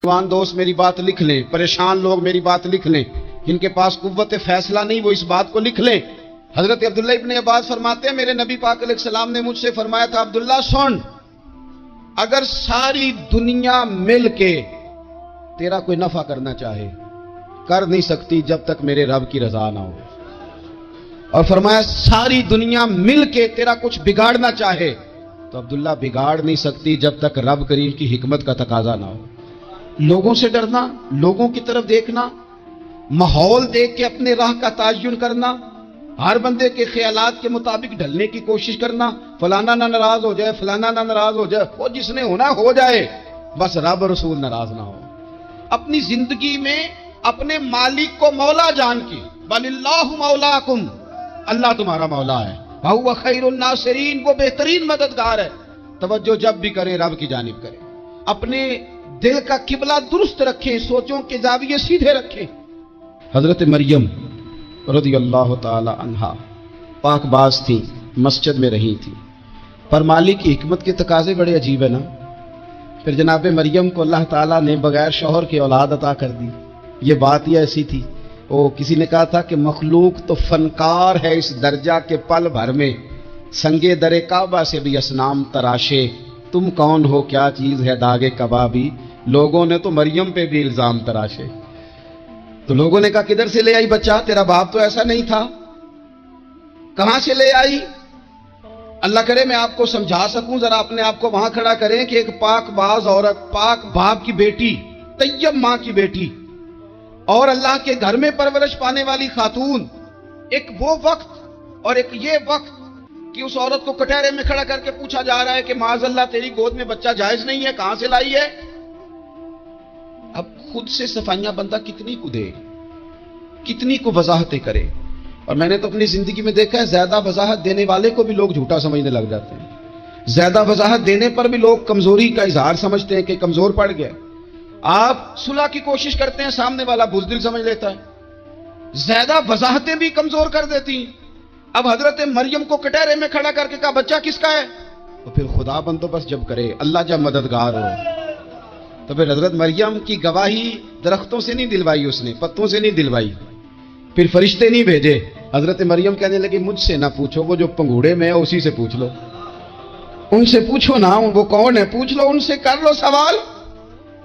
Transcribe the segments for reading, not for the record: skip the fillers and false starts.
जवान दोस्त मेरी बात लिख लें, परेशान लोग मेरी बात लिख लें, जिनके पास कुव्वत फैसला नहीं वो इस बात को लिख लें। हजरत अब्दुल्ला इब्न अब्बास फरमाते हैं मेरे नबी पाक अलैहिस्सलाम ने मुझसे फरमाया था, अब्दुल्ला सुन, अगर सारी दुनिया मिल के तेरा कोई नफा करना चाहे कर नहीं सकती जब तक मेरे रब की रजा ना हो। और फरमाया सारी दुनिया मिल के तेरा कुछ बिगाड़ना चाहे तो अब्दुल्ला बिगाड़ नहीं सकती जब तक रब करीम की हिकमत का तकाजा ना हो। लोगों से डरना, लोगों की तरफ देखना, माहौल देख के अपने राह का ताजुन करना, हर बंदे के ख्यालात के मुताबिक ढलने की कोशिश करना, फलाना ना नाराज हो जाए, फलाना ना नाराज हो जाए, वो जिसने होना हो जाए, बस रब रसूल नाराज ना हो। अपनी जिंदगी में अपने मालिक को मौला जान के, बलिल्लाहु मौलाकुम, अल्लाह तुम्हारा मौला है, वहुव खैरुन नासिरीन, वो बेहतरीन मददगार है। तवज्जो जब भी करे रब की जानिब करे, अपने दिल का किबला दुरुस्त रखें, सोचों के जाविये सीधे रखें। हजरत मरियम रज़ियल्लाहु ताला अन्हा पाकबाज थी, मस्जिद में रही थी, पर मालिक की हिकमत के तकाजे बड़े अजीब है ना। फिर जनाब मरियम को अल्लाह ताला ने बगैर शौहर के औलाद अता कर दी। ये बात ही ऐसी थी। ओ किसी ने कहा था कि मखलूक तो फनकार है इस दर्जा के पल भर में, संगे दरे काबा से भी असनाम तराशे, तुम कौन हो क्या चीज है दागे कबाबी। लोगों ने तो मरियम पे भी इल्जाम तराशे। तो लोगों ने कहा किधर से ले आई बच्चा, तेरा बाप तो ऐसा नहीं था, कहां से ले आई। अल्लाह करे मैं आपको समझा सकूं, जरा अपने आप को वहां खड़ा करें कि एक पाकबाज औरत, पाक बाप की बेटी, तैयब मां की बेटी और अल्लाह के घर में परवरिश पाने वाली खातून, एक वो वक्त और एक ये वक्त कि उस औरत को कटहरे में खड़ा करके पूछा जा रहा है कि माज़अल्लाह तेरी गोद में बच्चा जायज नहीं है, कहां से लाई है। अब खुद से सफाइयां बंदा कितनी को दे, कितनी को वजाहतें करे। और मैंने तो अपनी जिंदगी में देखा है, ज्यादा वजाहत देने वाले को भी लोग झूठा समझने लग जाते हैं। ज्यादा वजाहत देने पर भी लोग कमजोरी का इजहार समझते हैं कि कमजोर पड़ गया। आप सुलह की कोशिश करते हैं, सामने वाला बुज़दिल समझ लेता है। ज्यादा वजाहतें भी कमजोर कर देती। अब हजरत मरियम को कटहरे में खड़ा करके कहा बच्चा किसका है, तो फिर खुदा बंदोबस्त जब करे, अल्लाह जब मददगार हो, तो फिर हजरत मरियम की गवाही दरख्तों से नहीं दिलवाई, उसने पत्तों से नहीं दिलवाई, फिर फरिश्ते नहीं भेजे। हजरत मरियम कहने लगी मुझसे ना पूछो, वो जो पंगूड़े में है उसी से पूछ लो, उनसे पूछो ना, वो कौन है पूछ लो, उनसे कर लो सवाल।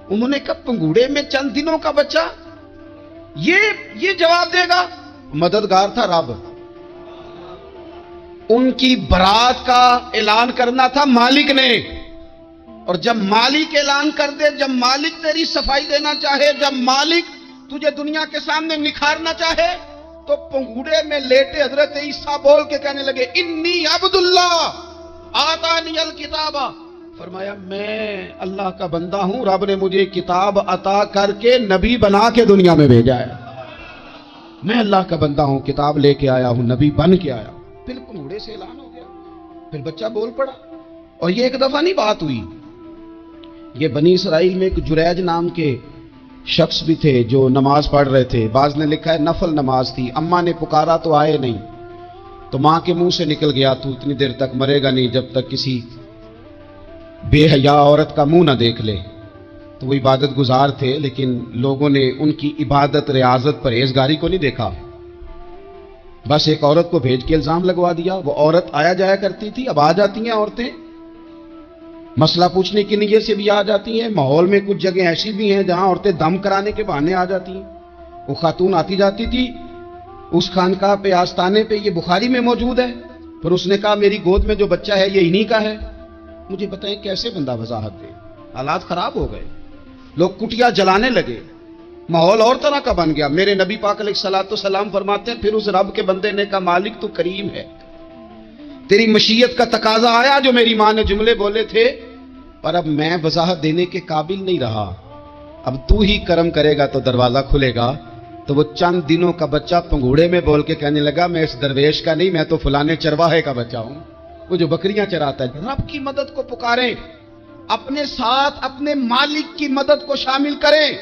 उन्होंने कहा पंगूड़े में चंद दिनों का बच्चा, ये जवाब देगा। मददगार था रब, उनकी बरात का ऐलान करना था मालिक ने। और जब मालिक ऐलान कर दे, जब मालिक तेरी सफाई देना चाहे, जब मालिक तुझे दुनिया के सामने निखारना चाहे, तो पंगूड़े में लेटे हजरत ईसा बोल के कहने लगे इन्नी अब्दुल्ला आतानियल किताबा, फरमाया मैं अल्लाह का बंदा हूं, रब ने मुझे किताब अता करके नबी बना के दुनिया में भेजा है। मैं अल्लाह का बंदा हूं, किताब लेके आया हूं, नबी बन के आया। फिर पंगूड़े से ऐलान हो गया, फिर बच्चा बोल पड़ा। और ये एक दफा नहीं बात हुई, ये बनी इसराइल में एक जुरैज नाम के शख्स भी थे जो नमाज पढ़ रहे थे। बाज ने लिखा है नफल नमाज थी, अम्मा ने पुकारा तो आए नहीं, तो मां के मुंह से निकल गया तू इतनी देर तक मरेगा नहीं जब तक किसी बेहया औरत का मुंह ना देख ले। तो वो इबादत गुजार थे, लेकिन लोगों ने उनकी इबादत, रियाजत, परहेजगारी को नहीं देखा। बस एक औरत को भेज के इल्जाम लगवा दिया। वो औरत आया जाया करती थी, अब आ जाती हैं औरतें, मसला पूछने की नीयत से भी आ जाती हैं। माहौल में कुछ जगह ऐसी भी हैं जहां औरतें दम कराने के बहाने आ जाती हैं। वो खातून आती जाती थी, उस खानकाह पे, आस्ताने पे, ये बुखारी में मौजूद है, पर उसने कहा मेरी गोद में जो बच्चा है ये इन्हीं का है। मुझे बताएं कैसे बंदा वजाहत दे। हालात खराब हो गए, लोग कुटिया जलाने लगे, माहौल और तरह का बन गया। मेरे नबी पाक अलैहिस्सलाम फरमाते हैं फिर उस रब के बंदे ने कहा मालिक तो करीम है, तेरी मशीयत का तकाजा आया जो मेरी मां ने जुमले बोले थे, पर अब मैं वजाहत देने के काबिल नहीं रहा, अब तू ही करम करेगा तो दरवाजा खुलेगा। तो वो चंद दिनों का बच्चा पंगूड़े में बोल के कहने लगा मैं इस दरवेश का नहीं, मैं तो फलाने चरवाहे का बच्चा हूं, वो जो बकरियां चराता है। रब की मदद को पुकारें, अपने साथ अपने मालिक की मदद को शामिल करें,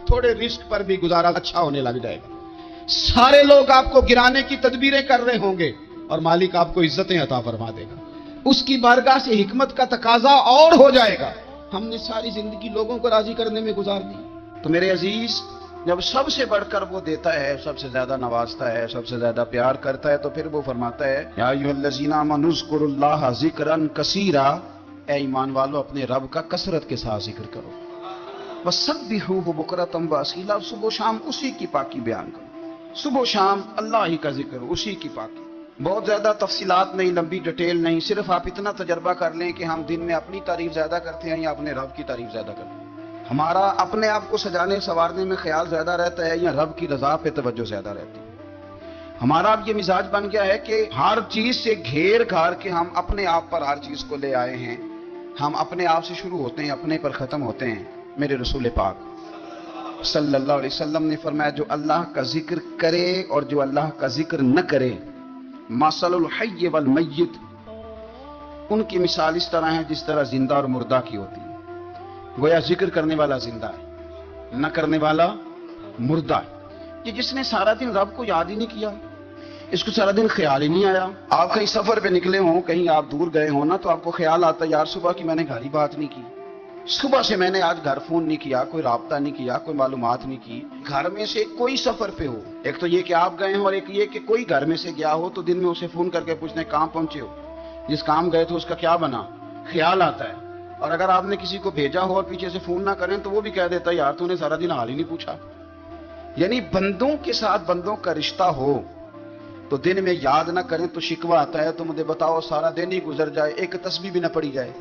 थोड़े रिस्क पर भी गुजारा अच्छा होने लग जाएगा। सारे लोग आपको गिराने की तदबीरें कर रहे होंगे और मालिक आपको इज्जतें अता फरमा देगा, उसकी बारगाह से हिकमत का तकाजा और हो जाएगा। ہم نے ساری زندگی لوگوں کو راضی کرنے میں گزار دی۔ تو میرے عزیز، جب سب سے بڑھ کر وہ دیتا ہے، سب سے زیادہ نوازتا ہے، سب سے زیادہ پیار کرتا ہے، تو پھر وہ فرماتا ہے یا ایھا الذین آمنوا اذکروا اللہ ذکرا کثیرا، اے ایمان والو اپنے رب کا کثرت کے ساتھ ذکر کرو، وسبحوہ بکرۃ واصیلا، صبح و شام اسی کی پاکی بیان کرو، صبح و شام اللہ ہی کا ذکر، اسی کی پاکی۔ بہت زیادہ تفصیلات نہیں، لمبی ڈیٹیل نہیں، صرف آپ اتنا تجربہ کر لیں کہ ہم دن میں اپنی تعریف زیادہ کرتے ہیں یا اپنے رب کی تعریف زیادہ کرتے ہیں، ہمارا اپنے آپ کو سجانے سنوارنے میں خیال زیادہ رہتا ہے یا رب کی رضا پہ توجہ زیادہ رہتی ہے۔ ہمارا اب یہ مزاج بن گیا ہے کہ ہر چیز سے گھیر گھار کے ہم اپنے آپ پر ہر چیز کو لے آئے ہیں، ہم اپنے آپ سے شروع ہوتے ہیں، اپنے پر ختم ہوتے ہیں۔ میرے رسول پاک صلی اللہ علیہ وسلم نے فرمایا جو اللہ کا ذکر کرے اور جو اللہ کا ذکر نہ کرے، مثل الحی والمیت، ان کی مثال اس طرح ہے جس طرح زندہ اور مردہ کی ہوتی ہے۔ گویا ذکر کرنے والا زندہ ہے، نہ کرنے والا مردہ ہے۔ کہ جس نے سارا دن رب کو یاد ہی نہیں کیا، اس کو سارا دن خیال ہی نہیں آیا۔ آپ کہیں سفر پہ نکلے ہوں، کہیں آپ دور گئے ہوں نا، تو آپ کو خیال آتا ہے یار صبح کی میں نے گھر ہی بات نہیں کی، صبح سے میں نے آج گھر فون نہیں کیا، کوئی رابطہ نہیں کیا، کوئی معلومات نہیں کی۔ گھر میں سے کوئی سفر پہ ہو، ایک تو یہ کہ آپ گئے ہوں اور ایک یہ کہ کوئی گھر میں سے گیا ہو، تو دن میں اسے فون کر کے پوچھنے کہاں پہنچے ہو، جس کام گئے تو اس کا کیا بنا، خیال آتا ہے۔ اور اگر آپ نے کسی کو بھیجا ہو اور پیچھے سے فون نہ کریں تو وہ بھی کہہ دیتا ہے یار تو نے سارا دن حال ہی نہیں پوچھا۔ یعنی بندوں کے ساتھ بندوں کا رشتہ ہو تو دن میں یاد نہ کریں تو شکوہ آتا ہے، تو مجھے بتاؤ سارا دن ہی گزر جائے، ایک تسبیح بھی نہ پڑھی جائے،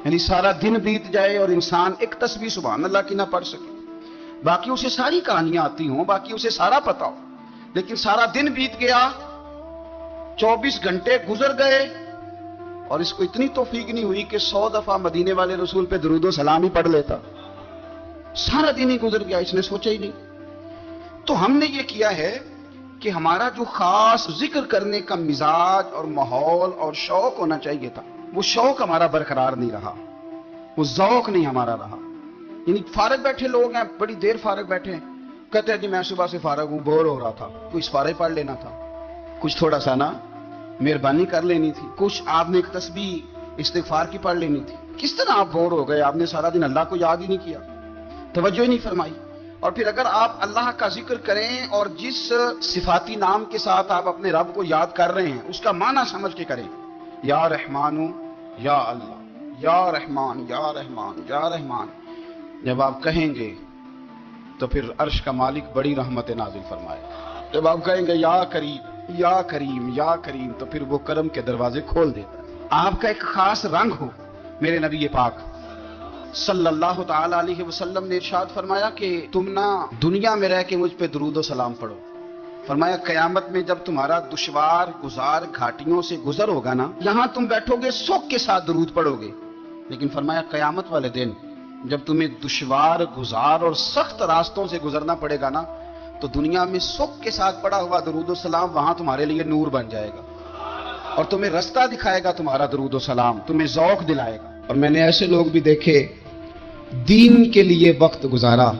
یعنی سارا دن بیت جائے اور انسان ایک تسبیح سبحان اللہ کی نہ پڑھ سکے، باقی اسے ساری کہانیاں آتی ہوں، باقی اسے سارا پتا ہو، لیکن سارا دن بیت گیا، 24 گھنٹے گزر گئے اور اس کو اتنی توفیق نہیں ہوئی کہ 100 دفعہ مدینے والے رسول پہ درود و سلام ہی پڑھ لیتا، سارا دن ہی گزر گیا، اس نے سوچا ہی نہیں۔ تو ہم نے یہ کیا ہے کہ ہمارا جو خاص ذکر کرنے کا مزاج اور ماحول اور شوق ہونا چاہیے تھا، وہ شوق ہمارا برقرار نہیں رہا، وہ ذوق نہیں ہمارا رہا۔ یعنی فارغ بیٹھے لوگ ہیں، بڑی دیر فارغ بیٹھے ہیں، کہتے ہیں جی میں صبح سے فارغ ہوں، بور ہو رہا تھا، کوئی سپارے پڑھ لینا تھا، کچھ تھوڑا سا نا مہربانی کر لینی تھی، کچھ آپ نے ایک تسبیح استغفار کی پڑھ لینی تھی۔ کس طرح آپ بور ہو گئے؟ آپ نے سارا دن اللہ کو یاد ہی نہیں کیا، توجہ ہی نہیں فرمائی۔ اور پھر اگر آپ اللہ کا ذکر کریں اور جس صفاتی نام کے ساتھ آپ اپنے رب کو یاد کر رہے ہیں اس کا معنی سمجھ کے کریں، یا رحمان یا اللہ، یا رحمان یا رحمان یا رحمان، جب آپ کہیں گے تو پھر عرش کا مالک بڑی رحمت نازل فرمائے۔ جب آپ کہیں گے یا کریم یا کریم یا کریم، تو پھر وہ کرم کے دروازے کھول دیتا ہے۔ آپ کا ایک خاص رنگ ہو۔ میرے نبی پاک صلی اللہ تعالی علیہ وسلم نے ارشاد فرمایا کہ تم نہ دنیا میں رہ کے مجھ پہ درود و سلام پڑھو، فرمایا قیامت میں جب تمہارا دشوار گزار گھاٹیوں سے گزر ہوگا نا، یہاں تم بیٹھو گے سوگ کے ساتھ درود پڑھو گے، لیکن فرمایا قیامت والے دن جب تمہیں دشوار گزار اور سخت راستوں سے گزرنا پڑے گا نا، تو دنیا میں سوگ کے ساتھ پڑھا ہوا درود و سلام وہاں تمہارے لیے نور بن جائے گا اور تمہیں رستہ دکھائے گا، تمہارا درود و سلام تمہیں ذوق دلائے گا۔ اور میں نے ایسے لوگ بھی دیکھے دین کے لیے وقت گزارا،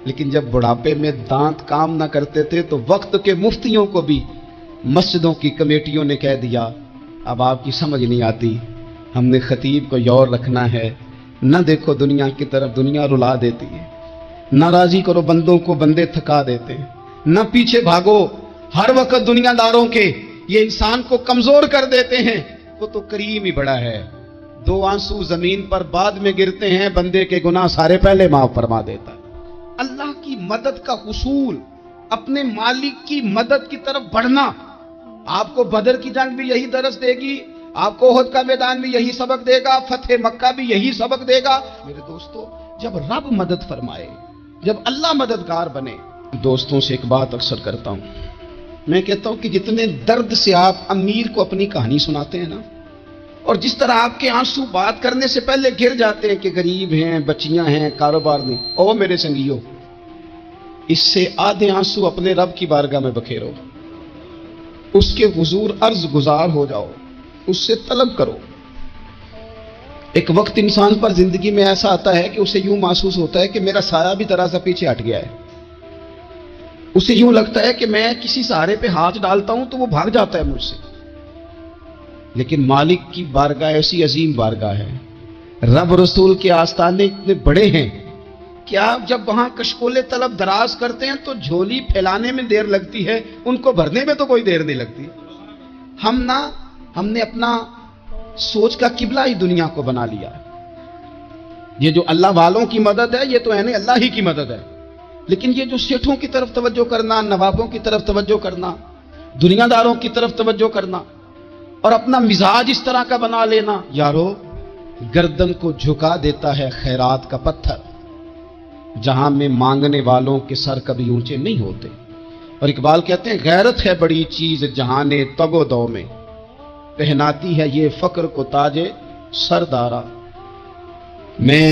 لیکن جب بڑھاپے میں دانت کام نہ کرتے تھے تو وقت کے مفتیوں کو بھی مسجدوں کی کمیٹیوں نے کہہ دیا اب آپ کی سمجھ نہیں آتی، ہم نے خطیب کو یور رکھنا ہے، نہ دیکھو دنیا کی طرف، دنیا رلا دیتی ہے، نہ راضی کرو بندوں کو، بندے تھکا دیتے ہیں، نہ پیچھے بھاگو ہر وقت دنیا داروں کے، یہ انسان کو کمزور کر دیتے ہیں، وہ تو کریم ہی بڑا ہے، 2 آنسو زمین پر بعد میں گرتے ہیں، بندے کے گناہ سارے پہلے معاف فرما دیتا ہے۔ اللہ کی مدد کا حصول، اپنے مالک کی مدد کی طرف بڑھنا، آپ کو بدر کی جنگ بھی یہی درس دے گی، آپ کو احد کا میدان بھی یہی سبق دے گا، فتح مکہ بھی یہی سبق دے گا۔ میرے دوستو، جب رب مدد فرمائے، جب اللہ مددگار بنے، دوستوں سے ایک بات اکثر کرتا ہوں، میں کہتا ہوں کہ جتنے درد سے آپ امیر کو اپنی کہانی سناتے ہیں نا، اور جس طرح آپ کے آنسو بات کرنے سے پہلے گر جاتے ہیں کہ غریب ہیں، بچیاں ہیں، کاروبار نہیں، او میرے سنگیو، اس سے آدھے آنسو اپنے رب کی بارگاہ میں بکھیرو، اس کے حضور عرض گزار ہو جاؤ، اس سے طلب کرو۔ ایک وقت انسان پر زندگی میں ایسا آتا ہے کہ اسے یوں محسوس ہوتا ہے کہ میرا سایہ بھی ذرا سا پیچھے ہٹ گیا ہے، اسے یوں لگتا ہے کہ میں کسی سہارے پہ ہاتھ ڈالتا ہوں تو وہ بھاگ جاتا ہے مجھ سے، لیکن مالک کی بارگاہ ایسی عظیم بارگاہ ہے रब रसूल के आस्ताने इतने बड़े हैं कि आप जब वहां कशकोले तलब दराज करते हैं तो झोली फैलाने में देर लगती है, उनको भरने में तो कोई देर नहीं लगती। हमने अपना सोच का किबला ही दुनिया को बना लिया। ये जो अल्लाह वालों की मदद है, ये तो है नहीं, अल्लाह ही की मदद है। लेकिन ये जो सेठों की तरफ तवज्जो करना, नवाबों की तरफ तवज्जो करना, दुनियादारों की तरफ तवज्जो करना और अपना मिजाज इस तरह का बना लेना, यारो गर्दन को झुका देता है खैरात का पत्थर, जहां में मांगने वालों के सर कभी ऊंचे नहीं होते। और इकबाल कहते हैं, गैरत है बड़ी चीज जहाने तगो दो में, पहनाती है ये फक्र को ताजे सरदारा। मैं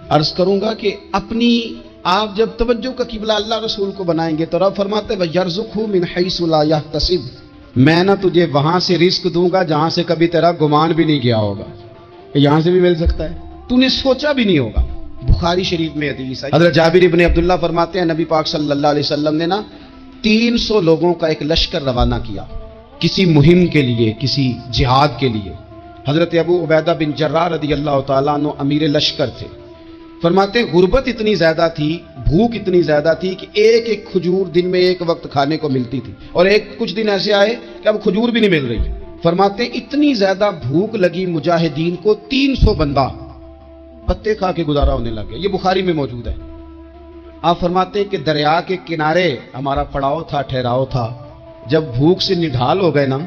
अर्ज करूंगा कि अपनी आप जब तवज्जो का किबला अल्लाह रसूल को बनाएंगे तो रब फरमाते वयरज़ुक़हु मिन हैसु ला यहतसिब, मैं ना तुझे वहां से रिस्क दूंगा जहां से कभी तेरा गुमान भी नहीं किया होगा। यहां से भी मिल सकता है, तूने सोचा भी नहीं होगा। बुखारी शरीफ में हदीस है, हज़रत जाबिर इब्न अब्दुल्लाह फरमाते हैं, नबी पाक सल्लल्लाहु अलैहि वसल्लम ने ना 300 लोगों का एक लश्कर रवाना किया किसी मुहिम के लिए, किसी जिहाद के लिए। हजरत अबू उबैदा बिन जर्राह रदियल्लाहु ताला अन्हु अमीर लश्कर थे। फरमाते हैं, गुर्बत इतनी ज्यादा थी, भूख इतनी ज्यादा थी कि एक एक खजूर दिन में एक वक्त खाने को मिलती थी, और एक कुछ दिन ऐसे आए कि अब खजूर भी नहीं मिल रही। फरमाते हैं, इतनी ज्यादा भूख लगी मुजाहिदीन को, 300 बंदा पत्ते खा के गुजारा होने लगे। ये बुखारी में मौजूद है। आप फरमाते हैं कि दरिया के किनारे हमारा पड़ाव था, ठहराव था। जब भूख से निढाल हो गए ना,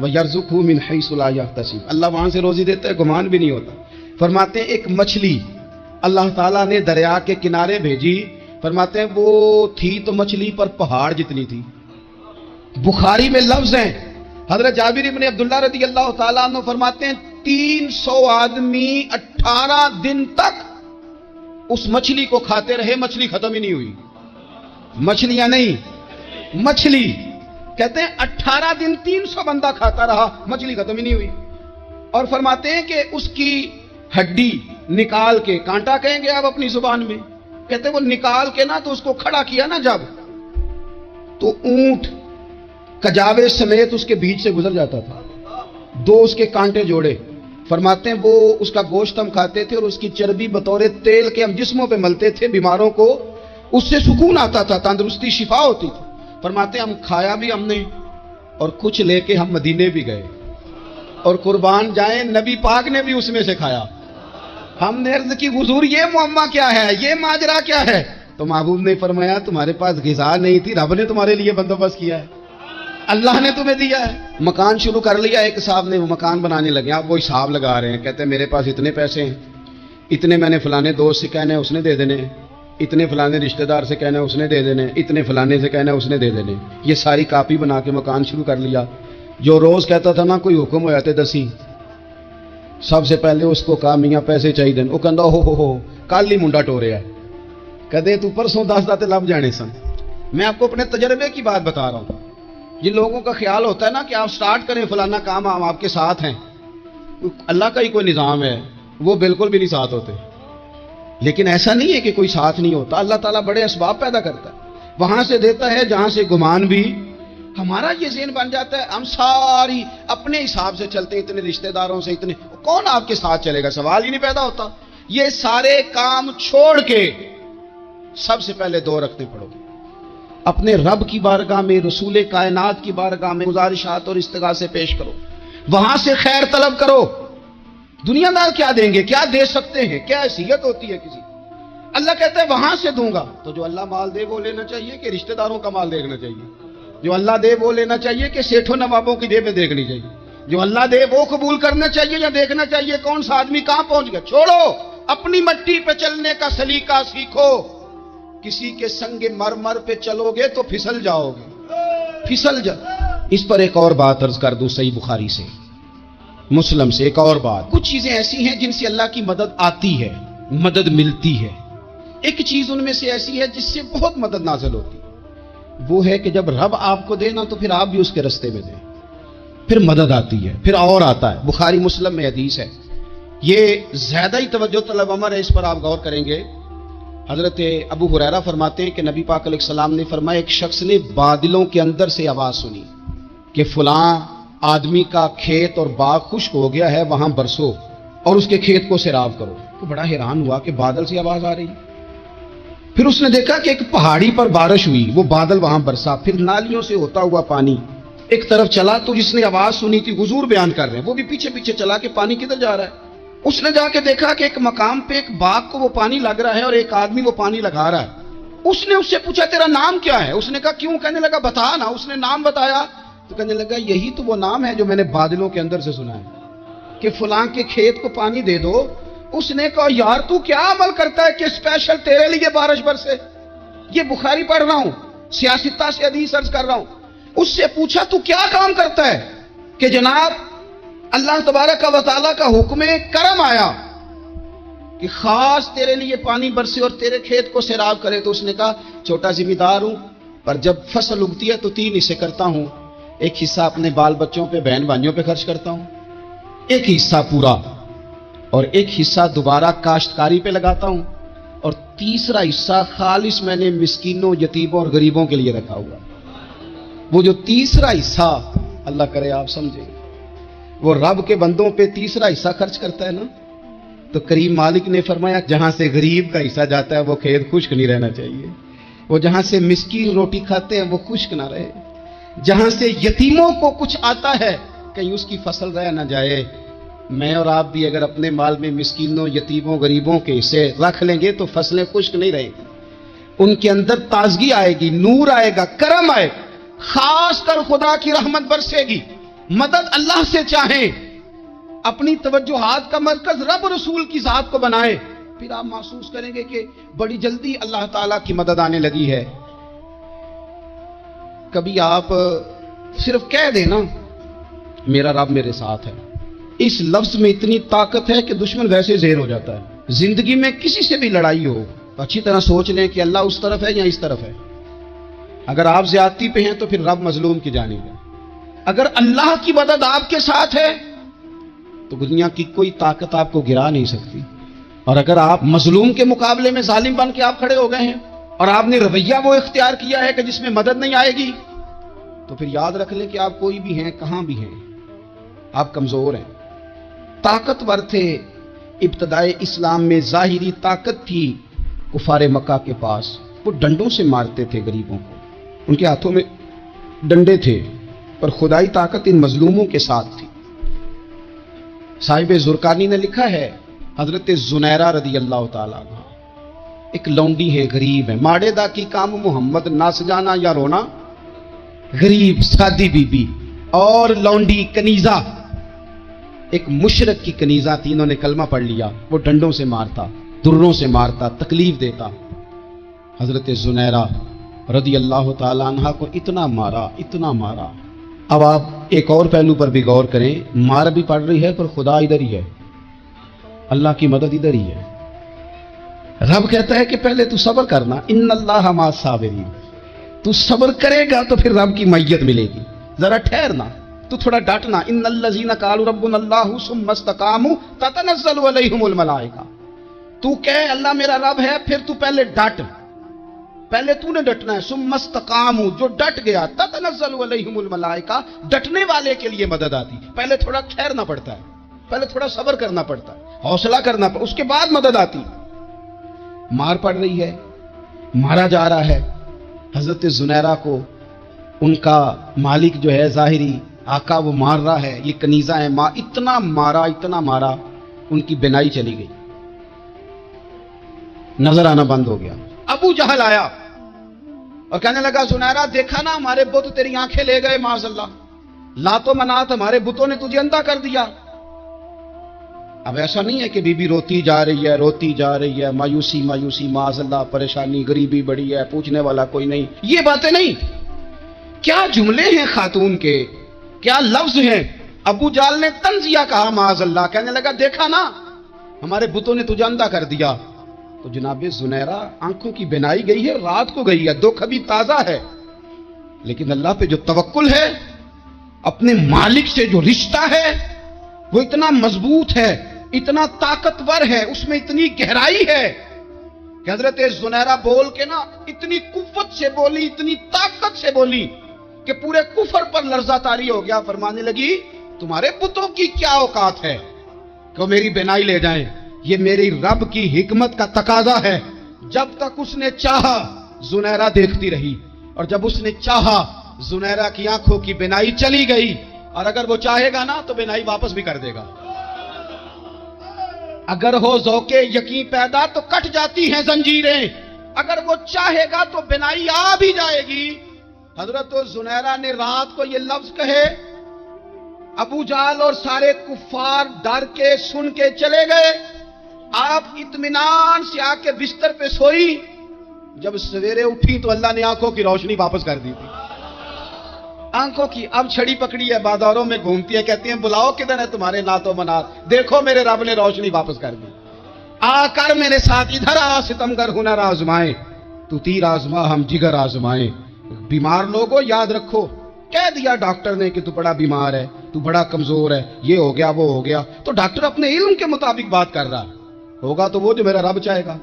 वयरज़ुक़हु मिन हैसु ला यहतसिब, अल्लाह वहां से रोजी देता है, गुमान भी नहीं होता। फरमाते हैं, एक मछली अल्लाह ताला ने दरिया के किनारे भेजी। फरमाते हैं, वो थी तो मछली पर पहाड़ जितनी थी। बुखारी में लफ्ज हैं, हजरत जाबिर इब्न अब्दुल्लाह रदियल्लाहु ताला अन्हु फरमाते हैं, 300 आदमी 18 दिन तक उस मछली को खाते रहे, मछली खत्म ही नहीं हुई। मछलियां नहीं, मछली। कहते हैं 18 दिन 300 बंदा खाता रहा, मछली खत्म ही नहीं हुई। और फरमाते हैं कि उसकी हड्डी निकाल के, कांटा कहेंगे आप अपनी जुबान में, कहते हैं वो निकाल के ना तो उसको खड़ा किया ना जब, तो ऊंट कजावे समेत उसके बीच से गुजर जाता था, 2 उसके कांटे जोड़े। फरमाते हैं, वो उसका गोश्त हम खाते थे और उसकी चर्बी बतौर तेल के हम जिस्मों पे मलते थे, बीमारों को उससे सुकून आता था, तंदुरुस्ती शिफा होती थी। फरमाते हैं, हम खाया भी हमने और कुछ लेके हम मदीने भी गए, और कुर्बान जाए नबी पाक ने भी उसमें से खाया। हमने अर्ज की, हुजूर ये मुअम्मा क्या है, ये माजरा क्या है? तो महबूब ने फरमाया, तुम्हारे पास ग़िज़ा नहीं थी, रब ने तुम्हारे लिए बंदोबस्त किया है, अल्लाह ने तुम्हें दिया है। मकान शुरू कर लिया एक साहब ने, वो मकान बनाने लगे। आप वो हिसाब लगा रहे हैं, कहते हैं मेरे पास इतने पैसे हैं, इतने मैंने फलाने दोस्त से कहने उसने दे देने, इतने फलाने रिश्तेदार से कहना उसने दे देने, इतने फलाने से कहना उसने दे देने। ये सारी कापी बना के मकान शुरू कर लिया। जो रोज कहता था ना कोई हुक्म हो जाते दसी, सबसे पहले उसको कहा मियाँ पैसे चाहिए। वो कहता हो कल ही मुंडा टोरिया, कहते तू परसों 10 दाते लभ जाने सन। मैं आपको अपने तजर्बे की बात बता रहा हूं। जिन लोगों का ख्याल होता है ना कि आप स्टार्ट करें फलाना काम, हम आपके साथ हैं, अल्लाह का ही कोई निजाम है, वो बिल्कुल भी नहीं साथ होते। लेकिन ऐसा नहीं है कि कोई साथ नहीं होता, अल्लाह ताला बड़े असबाब पैदा करता है, वहां से देता है जहां से गुमान भी। हमारा ये ज़हन बन जाता है, हम सारी अपने हिसाब से चलते, इतने रिश्तेदारों से, इतने, कौन आपके साथ चलेगा, सवाल ही नहीं पैदा होता। ये सारे काम छोड़ के सबसे पहले 2 रखते पड़ो, अपने रब की बारगाह में, रसूल कायनात की बारगाह में गुजारिशात और इस्तिगासे पेश करो, वहां से खैर तलब करो। दुनियादार क्या देंगे, क्या दे सकते हैं, क्या हैसियत होती है किसी। अल्लाह कहता है वहां से दूंगा। तो जो अल्लाह माल दे वो लेना चाहिए कि रिश्तेदारों का माल देखना चाहिए? जो अल्लाह दे वो लेना चाहिए कि सेठों नवाबों की जेबें देखनी चाहिए? जो अल्लाह दे वो कबूल करना चाहिए या देखना चाहिए कौन सा आदमी कहां पहुंच गया? छोड़ो, अपनी मट्टी पे चलने का सलीका सीखो। किसी के संगे मरमर पे चलोगे तो फिसल जाओगे, फिसल जा। इस पर एक और बात अर्ज कर दूं, सही बुखारी से, मुस्लिम से एक और बात। कुछ चीजें ऐसी हैं जिनसे अल्लाह की मदद आती है, मदद मिलती है। एक चीज उनमें से ऐसी है जिससे बहुत मदद नाज़िल होती है, वो है कि जब रब आपको देना तो फिर आप भी उसके रास्ते में दें, फिर मदद आती है, फिर और आता है। बुखारी मुस्लिम में हदीस है, ये ज्यादा ही तवज्जो तलब अमर है, इस पर आप गौर करेंगे। हजरत अबू हुरैरा फरमाते हैं कि नबी पाक अलैहिस्सलाम ने फरमाया, एक शख्स ने बादलों के अंदर से आवाज सुनी कि फलां आदमी का खेत और बाग खुश्क हो गया है, वहां बरसो। اور اس کے کھیت کو سیراب کرو. تو بڑا حیران ہوا کہ بادل سے آواز آ رہی. پھر اس نے دیکھا کہ ایک پہاڑی پر بارش ہوئی, وہ بادل وہاں برسا, پھر نالیوں سے ہوتا ہوا پانی ایک طرف چلا. تو جس نے آواز سنی تھی حضور بیان کر رہے ہیں, وہ بھی پیچھے پیچھے چلا کہ پانی کدھر جا رہا ہے. اس نے جا کے دیکھا کہ ایک مقام پہ ایک باغ کو وہ پانی لگ رہا ہے اور ایک آدمی وہ پانی لگا رہا ہے. اس نے اس سے پوچھا تیرا نام کیا ہے؟ اس نے کہا کیوں؟ کہنے لگا بتا نا. اس نے نام بتایا تو کہنے لگا یہی تو وہ نام ہے جو میں نے بادلوں کے اندر سے سنا ہے کہ فلاں کے کھیت کو پانی دے دو. اس نے کہا یار تو کیا عمل کرتا ہے کہ اسپیشل تیرے لیے بارش برسے؟ یہ بخاری پڑھ رہا ہوں, سیاستہ سے حدیث عرض کر رہا ہوں. اس سے پوچھا تو کیا کام کرتا ہے کہ جناب اللہ تبارک و تعالیٰ کا حکم کرم آیا کہ خاص تیرے لیے پانی برسے اور تیرے کھیت کو سیراب کرے. تو اس نے کہا چھوٹا ذمہ دار ہوں, پر جب فصل اگتی ہے تو 3 حصے کرتا ہوں. ایک حصہ اپنے بال بچوں پہ, بہن بھائیوں پہ خرچ کرتا ہوں, ایک حصہ پورا, اور ایک حصہ دوبارہ کاشتکاری پہ لگاتا ہوں, اور تیسرا حصہ خالص میں نے مسکینوں, یتیموں اور غریبوں کے لیے رکھا ہوا. وہ جو تیسرا حصہ, اللہ کرے آپ سمجھیں, وہ رب کے بندوں پہ تیسرا حصہ خرچ کرتا ہے نا, تو کریم مالک نے فرمایا جہاں سے غریب کا حصہ جاتا ہے وہ کھیت خشک نہیں رہنا چاہیے. وہ جہاں سے مسکین روٹی کھاتے ہیں وہ خشک نہ رہے. جہاں سے یتیموں کو کچھ آتا ہے کہیں اس کی فصل رہ نہ جائے. میں اور آپ بھی اگر اپنے مال میں مسکینوں, یتیموں, غریبوں کے حصے رکھ لیں گے تو فصلیں خشک نہیں رہیں گی. ان کے اندر تازگی آئے گی, نور آئے گا, کرم آئے گا, خاص کر خدا کی رحمت برسے گی. مدد اللہ سے چاہیں, اپنی توجہات کا مرکز رب رسول کی ذات کو بنائیں, پھر آپ محسوس کریں گے کہ بڑی جلدی اللہ تعالیٰ کی مدد آنے لگی ہے. کبھی آپ صرف کہہ دینا میرا رب میرے ساتھ ہے, اس لفظ میں اتنی طاقت ہے کہ دشمن ویسے زہر ہو جاتا ہے. زندگی میں کسی سے بھی لڑائی ہو تو اچھی طرح سوچ لیں کہ اللہ اس طرف ہے یا اس طرف ہے. اگر آپ زیادتی پہ ہیں تو پھر رب مظلوم کی جانب ہے. اگر اللہ کی مدد آپ کے ساتھ ہے تو دنیا کی کوئی طاقت آپ کو گرا نہیں سکتی. اور اگر آپ مظلوم کے مقابلے میں ظالم بن کے آپ کھڑے ہو گئے ہیں اور آپ نے رویہ وہ اختیار کیا ہے کہ جس میں مدد نہیں آئے گی, تو پھر یاد رکھ لیں کہ آپ کوئی بھی ہیں, کہاں بھی ہیں, آپ کمزور ہیں. طاقتور تھے ابتدائے اسلام میں, ظاہری طاقت تھی کفار مکہ کے پاس, وہ ڈنڈوں سے مارتے تھے غریبوں کو, ان کے ہاتھوں میں ڈنڈے تھے, پر خدائی طاقت ان مظلوموں کے ساتھ تھی. صاحب زرقانی نے لکھا ہے حضرت زنیرہ رضی اللہ تعالیٰ عنہ ایک لونڈی ہے, غریب ہے, ماڑے دا کی کام محمد نہ سجانا یا رونا, غریب سادی بی بی اور لونڈی کنیزہ, ایک مشرک کی کنیزہ تھی. انہوں نے کلمہ پڑھ لیا. وہ ڈنڈوں سے مارتا, دروں سے مارتا, تکلیف دیتا. حضرت زنیرہ رضی اللہ تعالیٰ عنہ کو اتنا مارا, اتنا مارا. اب آپ ایک اور پہلو پر بھی غور کریں, مار بھی پڑ رہی ہے پر خدا ادھر ہی ہے, اللہ کی مدد ادھر ہی ہے. رب کہتا ہے کہ پہلے تو صبر کرنا, ان اللہ مع الصابرین, تو صبر کرے گا تو پھر رب کی معیت ملے گی. ذرا ٹھہرنا, تو تھوڑا ڈٹنا. ان الذین قالوا ربنا اللہ ثم استقاموا تتنزل علیہم الملائکہ, تو کہے اللہ میرا رب ہے, پھر تو پہلے ڈٹ, پہلے تو نے ڈٹنا ہے. ثم استقاموا, جو ڈٹ گیا, تتنزل علیہم الملائکہ, ڈٹنے والے کے لیے مدد آتی. پہلے تھوڑا ٹھہرنا پڑتا ہے, پہلے تھوڑا صبر کرنا پڑتا ہے, حوصلہ کرنا پڑتا, اس کے بعد مدد آتی. مار پڑ رہی ہے, مارا جا رہا ہے. حضرت زنیرہ کو ان کا مالک جو ہے ظاہری آقا وہ مار رہا ہے, یہ کنیزہ ہے, اتنا مارا, اتنا مارا, ان کی بینائی چلی گئی, نظر آنا بند ہو گیا. ابو جہل آیا اور کہنے لگا زنیرہ دیکھا نا ہمارے بت تیری آنکھیں لے گئے, معاذ اللہ, لات و منات ہمارے بتوں نے تجھے اندھا کر دیا. اب ایسا نہیں ہے کہ بی بی روتی جا رہی ہے, روتی جا رہی ہے, مایوسی مایوسی, معاذ اللہ, پریشانی, غریبی بڑی ہے, پوچھنے والا کوئی نہیں, یہ باتیں نہیں. کیا جملے ہیں خاتون کے, کیا لفظ ہیں. ابو جہل نے تنزیہ کہا, معاذ اللہ, کہنے لگا دیکھا نا ہمارے بتوں نے تجھے اندھا کر دیا. تو جناب زنیرہ آنکھوں کی بینائی گئی ہے, رات کو گئی ہے, دکھ ابھی تازہ ہے, لیکن اللہ پہ جو توکل ہے, اپنے مالک سے جو رشتہ ہے وہ اتنا مضبوط ہے, اتنا طاقتور ہے, اس میں اتنی گہرائی ہے کہ حضرت زنیرہ بول کے نا اتنی قوت سے بولی, اتنی طاقت سے بولی کہ پورے کفر پر لرزہ طاری ہو گیا. فرمانے لگی تمہارے بتوں کی کیا اوقات ہے, कि मेरी बिनाई ले जाएं। ये मेरी रब की हिकमत का तकाजा है। जब तक उसने चाहा जुनैरा देखती रही, और जब उसने चाहा जुनैरा की आंखों की बिनाई चली गई, और अगर वो चाहेगा ना तो बिनाई वापस भी कर देगा। अगर हो ज़ौक़े यकीन पैदा तो कट जाती हैं जंजीरें, अगर वो चाहेगा तो बिनाई आ भी जाएगी। हजरत जुनैरा ने रात को ये लफ्ज कहे, अबू जाल और सारे कुफ्फार डर के सुन के चले गए। आप इत्मीनान से आके बिस्तर पे सोई। जब सवेरे उठी तो अल्लाह ने आंखों की रोशनी वापस कर दी थी। आंखों की अब छड़ी पकड़ी है, बाजारों में घूमती है, कहती है बुलाओ किधर है तुम्हारे नातो मनार, देखो मेरे रब ने रोशनी वापस कर दी। आकर मेरे साथ इधर आ, सितमगर हुनर आजमाए, तू तीर आजमा हम जिगर आजमाए। बीमार लोगों याद रखो, कह दिया डॉक्टर ने कि तू बड़ा बीमार है, तू बड़ा कमजोर है, ये हो गया वो हो गया, तो डॉक्टर अपने इल्म के मुताबिक बात कर रहा होगा, तो वो जो मेरा रब चाहेगा।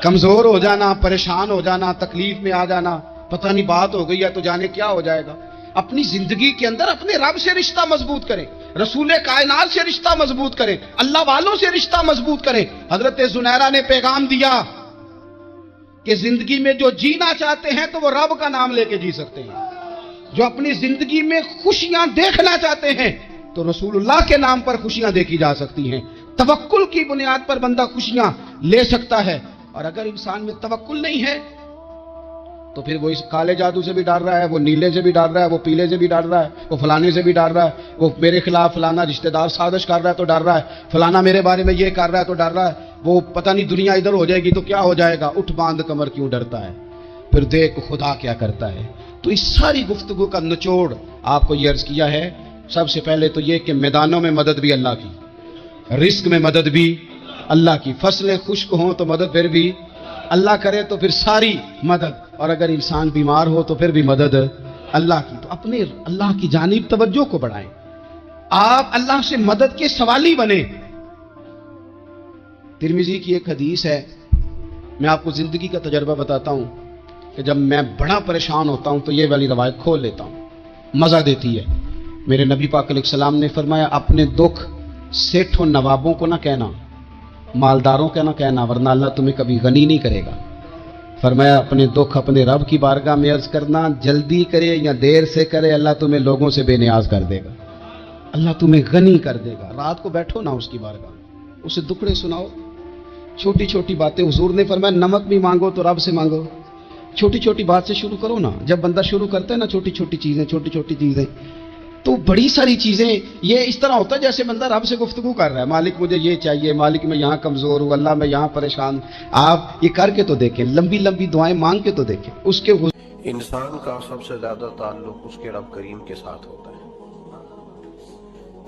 कमजोर हो जाना, परेशान हो जाना, तकलीफ में आ जाना, पता नहीं बात हो गई है तो जाने क्या हो जाएगा। अपनी जिंदगी के अंदर अपने रब से रिश्ता मजबूत करें, रसूल कायनात से रिश्ता मजबूत करें, अल्लाह वालों से रिश्ता मजबूत करें। हजरत जुनैरा ने पैगाम दिया कि जिंदगी में जो जीना चाहते हैं तो वो रब का नाम लेके जी सकते हैं। जो अपनी जिंदगी में खुशियां देखना चाहते हैं तो रसूलुल्लाह के नाम पर खुशियां देखी जा सकती हैं। तवक्कुल की बुनियाद पर बंदा खुशियां ले सकता है। और अगर इंसान में तवक्कुल नहीं है तो फिर वो इस काले जादू से भी डर रहा है, वो नीले से भी डर रहा है, वो पीले से भी डर रहा है, वो फलाने से भी डर रहा है, वो मेरे खिलाफ फलाना रिश्तेदार साजिश कर रहा है तो डर रहा है, फलाना मेरे बारे में ये कर रहा है तो डर रहा है, वो पता नहीं दुनिया इधर हो जाएगी तो क्या हो जाएगा, उठ बांध कमर क्यों डरता है, फिर देख खुदा क्या करता है। तो इस सारी गुफ्तगू का निचोड़ आपको ये अर्ज किया है। सबसे पहले तो ये कि मैदानों में मदद भी अल्लाह की, रिस्क में मदद भी अल्लाह की, फसलें खुश्क हों तो मदद फिर भी अल्लाह करे, तो फिर सारी मदद, और अगर इंसान बीमार हो तो फिर भी मदद अल्लाह की। तो अपने अल्लाह की जानिब तवज्जो को बढ़ाएं, आप अल्लाह से मदद के सवाली बने। तिरमिजी की एक हदीस है, मैं आपको जिंदगी का तजर्बा बताता हूं कि जब मैं बड़ा परेशान होता हूं तो ये वाली रवायत खोल लेता हूं, मजा देती है। मेरे नबी पाक अलैहिस्सलाम ने फरमाया, अपने दुख सेठों नवाबों को ना कहना, मालदारों को ना कहना, वरना अल्लाह तुम्हें कभी गनी नहीं करेगा। फरमाया अपने दुख अपने रब की बारगाह में अर्ज करना, जल्दी करे या देर से करे, अल्लाह तुम्हें लोगों से बेनियाज कर देगा, अल्लाह तुम्हें गनी कर देगा। रात को बैठो ना उसकी बारगाह, उसे दुखड़े सुनाओ, छोटी छोटी बातें। हुजूर ने फरमाया नमक भी मांगो तो रब से मांगो, छोटी छोटी बात से शुरू करो ना। जब बंदा शुरू करता है ना छोटी छोटी चीजें, तो बड़ी सारी चीजें ये इस तरह होता है जैसे बंदा रब से गुफ्तगू कर रहा है, मालिक मुझे ये चाहिए, मालिक मैं यहाँ कमजोर हूँ, अल्लाह मैं यहाँ परेशान। आप ये करके तो देखें, लंबी लंबी दुआएं मांग के तो देखें। उसके इंसान का सबसे ज्यादा ताल्लुक उसके रब करीम के साथ होता है।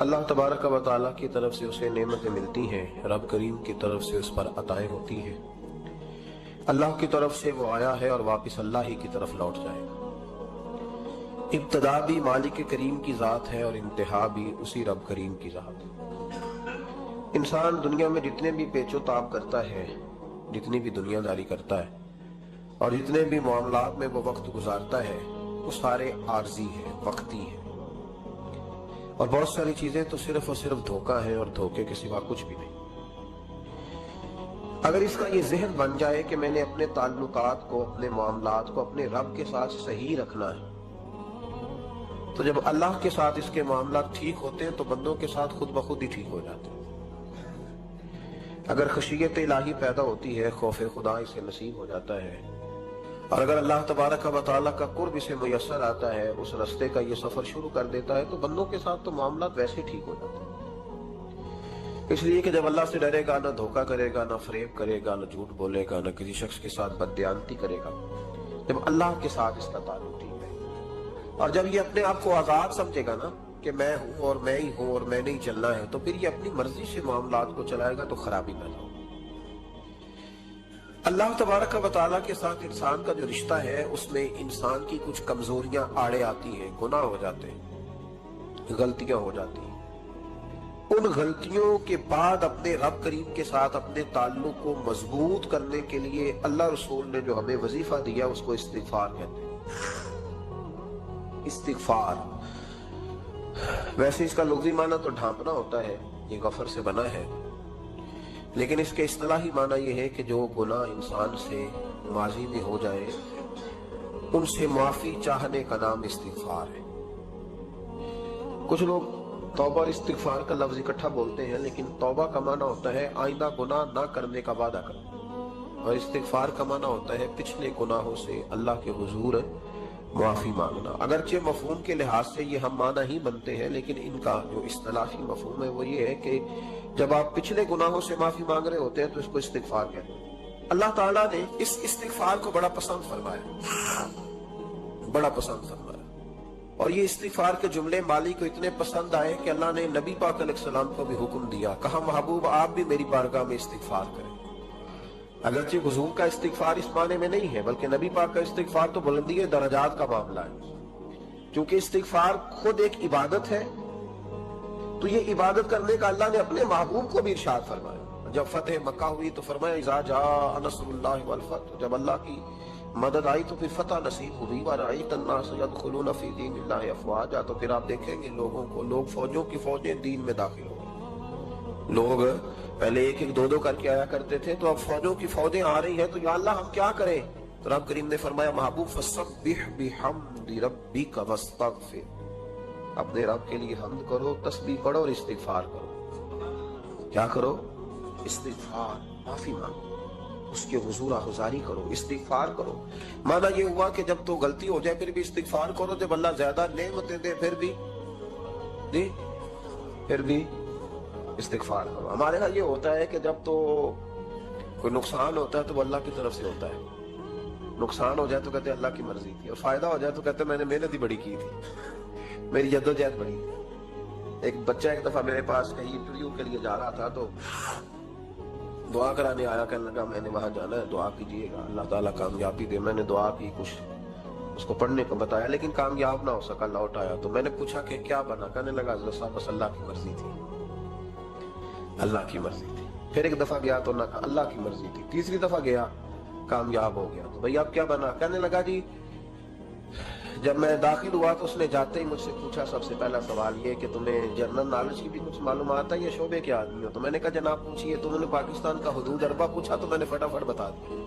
अल्लाह तबारक व तआला की तरफ से उसे नेमतें मिलती हैं, रब करीम की तरफ से उस पर अताएं होती हैं। अल्लाह की तरफ से वो आया है और वापस अल्लाह ही की तरफ लौट जाएगा। इब्तदा भी मालिक करीम की ज़ात है और इंतहा भी उसी रब करीम की ज़ात है। इंसान दुनिया में जितने भी पेचो-ताप करता है, जितनी भी दुनियादारी करता है और जितने भी मामलात में वो वक्त गुजारता है, वो सारे आर्जी हैं, वक्ती हैं। और बहुत सारी चीजें तो सिर्फ और सिर्फ धोखा है और धोखे के सिवा कुछ भी नहीं। अगर इसका ये जहन बन जाए कि मैंने अपने ताल्लुकात को, अपने मामलात को अपने रब के साथ सही रखना है, तो जब अल्लाह के साथ इसके मामलात ठीक होते हैं तो बंदों के साथ खुद ब खुद ही ठीक हो जाते हैं। अगर खशियत इलाही पैदा होती है, खौफ खुदा इसे नसीब हो जाता है, और अगर अल्लाह तबारक व तआला का कुर्ब इसे मुयस्सर आता है, उस रास्ते का ये सफर शुरू कर देता है, तो बंदों के साथ तो मामलात वैसे ठीक हो जाते हैं। इसलिए कि जब अल्लाह से डरेगा, ना धोखा करेगा, ना फरेब करेगा, ना झूठ बोलेगा, ना किसी शख्स के साथ बददियानती करेगा, जब अल्लाह के साथ इसका ताल्लुक ठीक है, और जब ये अपने आप को आजाद समझेगा ना कि मैं हूं और मैं ही हूं और मैंने ही चलना है, तो फिर ये अपनी मर्जी से मामलात को चलाएगा तो खराबी पैदा होगी। अल्लाह तबारक व तआला के साथ इंसान का जो रिश्ता है, उसमें इंसान की कुछ कमजोरियां आड़े आती हैं, गुनाह हो जाते हैं, गलतियां हो जाती हैं। उन गलतियों के बाद अपने रब करीम के साथ अपने ताल्लुक को मजबूत करने के लिए अल्लाह रसूल ने जो हमें वजीफा दिया उसको इस्तिगफार कहते हैं। इस्तिगफार वैसे इसका लुग़वी माना तो ढांपना होता है, یہ غفر سے بنا ہے، لیکن اس کے اصطلاحی معنی یہ ہے کہ جو گناہ انسان سے ماضی میں ہو جائے ان سے معافی چاہنے کا نام استغفار ہے۔ کچھ لوگ توبہ اور استغفار کا لفظ اکٹھا بولتے ہیں، لیکن توبہ کا معنی ہوتا ہے آئندہ گناہ نہ کرنے کا وعدہ کرنا، اور استغفار کا معنی ہوتا ہے پچھلے گناہوں سے اللہ کے حضور معافی مانگنا۔ اگرچہ مفہوم کے لحاظ سے یہ ہم معنی ہی بنتے ہیں، لیکن ان کا جو اصطلاحی مفہوم ہے وہ یہ ہے کہ جب آپ پچھلے گناہوں سے معافی مانگ رہے ہوتے ہیں تو اس کو استغفار کہتے ہیں۔ اللہ تعالیٰ نے اس استغفار کو بڑا پسند فرمایا، بڑا پسند فرمایا، اور یہ استغفار کے جملے مالی کو اتنے پسند آئے کہ اللہ نے نبی پاک علیہ السلام کو بھی حکم دیا، کہا محبوب آپ بھی میری بارگاہ میں استغفار کریں۔ اگرچہ حضور کا استغفار اس معنی میں نہیں ہے، بلکہ نبی پاک کا استغفار تو بلندی درجات کا معاملہ ہے، چونکہ استغفار خود ایک عبادت ہے، تو یہ عبادت کرنے کا اللہ نے اپنے محبوب کو بھی ارشاد فرمایا۔ جب فتح مکہ ہوئی تو فرمایا اذا جاء نصر اللہ والفتح، جب اللہ کی مدد آئی تو پھر فتح نصیب ہوئی، ورأیت الناس يدخلون فی دین اللہ افواجا، تو پھر آپ دیکھیں گے لوگ فوجوں کی فوجیں دین میں داخل ہو گئے۔ لوگ پہلے ایک ایک دو کر کے آیا کرتے تھے، تو اب فوجوں کی فوجیں آ رہی ہیں، تو یا اللہ ہم کیا کریں؟ تو رب کریم نے فرمایا محبوب فسبح بحمد ربک واستغفر، اپنے رب کے لیے حمد کرو، تسبیح پڑھو اور استغفار کرو۔ کیا کرو؟ استغفار، معافی مانگو، اس کے حضور آہذاری کرو، استغفار کرو۔ مانا یہ ہوا کہ جب تو غلطی ہو جائے پھر بھی استغفار کرو، جب اللہ زیادہ نعمتیں دے پھر بھی استغفار کرو۔ ہمارے ہاں یہ ہوتا ہے کہ جب تو کوئی نقصان ہوتا ہے تو وہ اللہ کی طرف سے ہوتا ہے، نقصان ہو جائے تو کہتے ہیں اللہ کی مرضی تھی، اور فائدہ ہو جائے تو کہتے ہیں میں نے محنت ہی بڑی کی تھی، میری جدوجہد بڑی۔ ایک بچہ ایک دفعہ میرے پاس کہیں انٹرویو کے لیے جا رہا تھا تو دعا کرانے آیا، کہنے لگا میں نے وہاں جانا ہے، دعا کیجیے گا اللہ تعالیٰ کامیابی دے۔ میں نے دعا کی، کچھ اس کو پڑھنے کو بتایا، لیکن کامیاب نہ ہو سکا، لوٹ آیا۔ تو میں نے پوچھا کہ کیا بنا؟ کہنے لگا حضرت صاحب بس اللہ کی مرضی تھی، اللہ کی مرضی تھی۔ پھر ایک دفعہ گیا تو نہ کہا اللہ کی مرضی تھی، تیسری دفعہ گیا کامیاب ہو گیا۔ تو بھئی اب کیا بنا؟ کہنے لگا جی جب میں داخل ہوا تو اس نے جاتے ہی مجھ سے پوچھا سب سے پہلا سوال یہ کہ تمہیں جنرل نالج کی بھی کچھ معلومات ہے، یہ شعبے کے آدمی ہو؟ تو میں نے کہا جناب پوچھیے۔ تو انہوں نے پاکستان کا حدود اربہ پوچھا تو میں نے فٹافٹ بتا دیا۔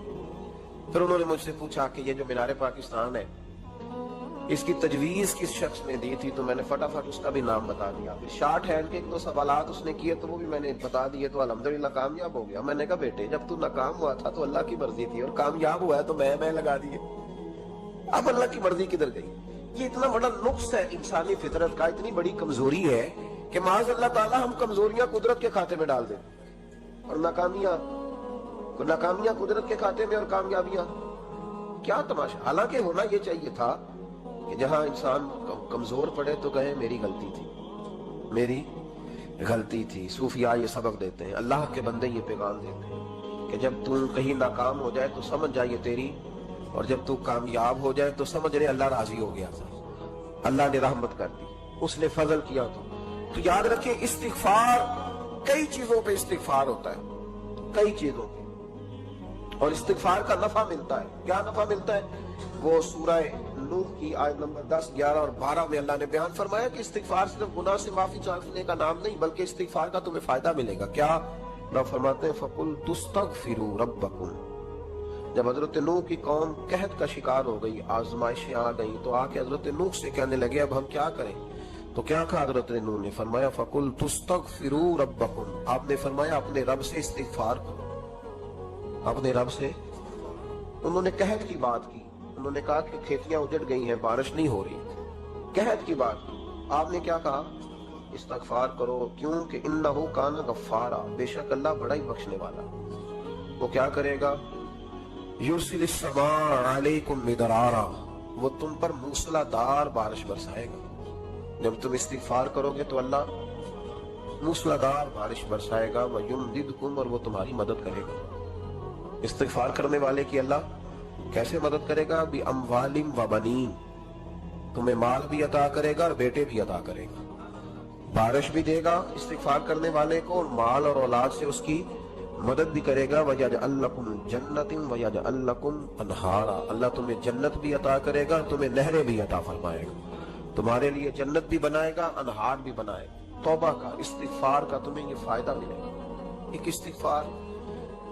پھر انہوں نے مجھ سے پوچھا کہ یہ جو مینار پاکستان ہے اس کی تجویز کس شخص نے دی تھی؟ تو میں نے فٹافٹ اس کا بھی نام بتا دیا۔ پھر شارٹ ہینڈ کے ایک دو سوالات اس نے کیے تو وہ بھی میں نے بتا دیے، تو الحمدللہ کامیاب ہو گیا۔ میں نے کہا بیٹے جب تو ناکام ہوا تھا تو اللہ کی مرضی تھی، اور کامیاب ہوا ہے تو میں لگا دیے، اب اللہ کی مرضی کدھر گئی؟ یہ اتنا بڑا نقص ہے انسانی فطرت کا، اتنی بڑی کمزوری ہے کہ معاذ اللہ تعالیٰ ہم کمزوریاں قدرت کے کھاتے میں ڈال دیں، اور ناکامیاں قدرت کے کھاتے میں، اور کامیابیاں کیا تماشا۔ حالانکہ ہونا یہ چاہیے تھا کہ جہاں انسان کمزور پڑے تو کہے میری غلطی تھی، میری غلطی تھی۔ صوفیاء یہ سبق دیتے ہیں، اللہ کے بندے یہ پیغام دیتے ہیں کہ جب تم کہیں ناکام ہو جائے تو سمجھ جائے تیری، اور جب تو کامیاب ہو جائے تو سمجھ رہے اللہ راضی ہو گیا تھا، اللہ نے رحمت کر دی، اس نے فضل کیا۔ تو یاد رکھیں استغفار، کئی چیزوں پہ استغفار ہوتا ہے، کئی چیزوں پہ، اور استغفار کا نفع ملتا ہے۔ کیا نفع ملتا ہے؟ وہ سورہ نوح کی آیت نمبر 10، 11 اور 12 میں اللہ نے بیان فرمایا کہ استغفار صرف گناہ سے معافی چاہنے کا نام نہیں، بلکہ استغفار کا تمہیں فائدہ ملے گا۔ کیا؟ رب فرماتے ہیں فَقُلْ تُسْتَغْفِرُوا رَبَّكُمْ۔ جب حضرت نوح کی قوم قحط کا شکار ہو گئی، آزمائشیں آ گئی، تو آ کے حضرت نوح سے کہنے لگے اب ہم کیا کریں؟ تو کیا کہا حضرت نوح نے؟ فرمایا فَقُلْ تُسْتَغْفِرُوا رَبَّكُمْ، آپ نے فرمایا اپنے رب سے استغفار کرو، اپنے رب سے۔ انہوں نے قحط کی بات کی، انہوں نے کہا کہ کھیتیاں اجڑ گئی ہیں، بارش نہیں ہو رہی، قحط کی بات کی۔ آپ نے کیا کہا؟ استغفار کرو، کیونکہ انہو کان غفارا، بے شک اللہ بڑا ہی بخشنے والا۔ وہ کیا کرے گا؟ یرسل السماء علیکم مدرارا، وہ تم پر موسلا دار بارش برسائے گا۔ جب تم استغفار کرو گے تو اللہ موسلا دار بارش برسائے گا، ویمددکم، اور وہ تمہاری مدد کرے گا۔ استغفار کرنے والے کی اللہ کیسے مدد کرے گا؟ بِأَمْوَالٍ وَبَنِينَ، تمہیں مال بھی عطا کرے گا اور بیٹے بھی عطا کرے گا، بارش بھی دے گا استغفار کرنے والے کو، اور مال اور اولاد سے اس کی مدد بھی کرے گا۔ وَيَجْعَلْ لَكُمْ جَنَّةٍ وَيَجْعَلْ لَكُمْ أَنْهَارًا، اللہ تمہیں جنت بھی عطا کرے گا، تمہیں نہریں بھی عطا فرمائے گا، تمہارے لیے جنت بھی بنائے گا، انہار بھی بنائے گا۔ तौबा का, इस्तिगफार का तुम्हें ये फायदा मिलेगा। एक इस्तिगफार,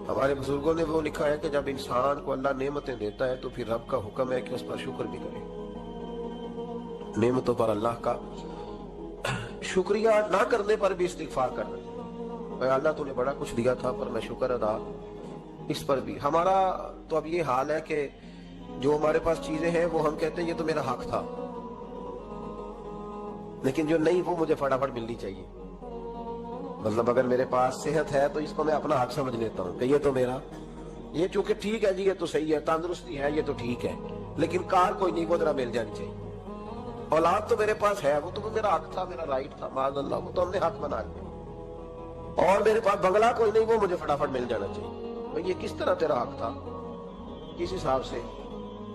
हमारे बुजुर्गों ने वो लिखा है कि जब इंसान को अल्लाह नेमतें देता है तो फिर रब का हुक्म है कि उस पर शुक्र भी करे। नेमतों पर अल्लाह का शुक्रिया ना करने पर भी इस्तिगफार करना। भाई अल्लाह तूने बड़ा कुछ दिया था पर मैं शुक्र अदा इस पर भी। हमारा तो अब ये हाल है कि जो हमारे पास चीजें हैं वो हम कहते हैं ये तो मेरा हक था, लेकिन जो नहीं वो मुझे फटाफट मिलनी चाहिए। मतलब अगर मेरे पास सेहत है तो इसको मैं अपना हक समझ लेता हूँ कि ये तो मेरा, ये चूंकि ठीक है जी, ये तो सही है, तंदुरुस्ती है, ये तो ठीक है, लेकिन कार कोई नहीं, वो जरा मिल जानी चाहिए। औलाद तो मेरे पास है, वो तो मेरा हक था, मेरा राइट था, माज़अल्लाह वो तो हमने हक बना लिया। और मेरे पास बंगला कोई नहीं, वो मुझे फटाफट मिल जाना चाहिए। भाई ये किस तरह तेरा हक था, किस हिसाब से?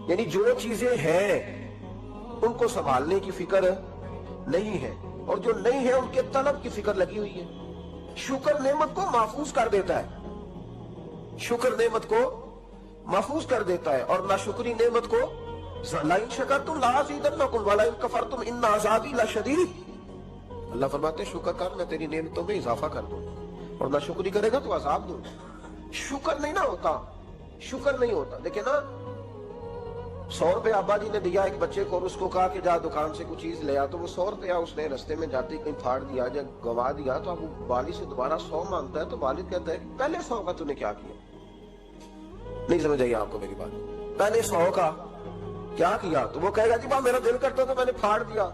यानी जो चीजें हैं उनको संभालने की फिक्र नहीं है, और जो नहीं है उनके तलब की फिक्र लगी हुई है। शुक्र नेमत को महफूज कर देता है, शुक्र नेमत को महफूज कर देता है, और नाशुक्री नेमत को लाइन शकरतुम लाज़ीदन्नकुम व लाइन कफरतुम इन्न अज़ाबी लशदीद। अल्लाह फरमाते शुक्र कर, मैं तेरी नेमतों में इजाफा कर दूं, और नाशुक्री करेगा तो अजाब दूंगा। शुक्र नहीं ना होता, शुक्र नहीं होता। देखिए ना, 100 रुपए अब्बा जी ने दिया एक बच्चे को और उसको कहा कि जा दुकान से कुछ चीज ले आ, तो वो 100 रुपया उसने रास्ते में जाते कहीं फाड़ दिया, जब गवा दिया, तो अब वालिद से दोबारा 100 मांगता है, तो वालिद कहता है पहले 100 का तूने क्या किया? नहीं समझ आई आपको मेरी बात? पहले 100 का क्या किया? तो वो कहेगा जी मेरा दिल करता तो मैंने फाड़ दिया।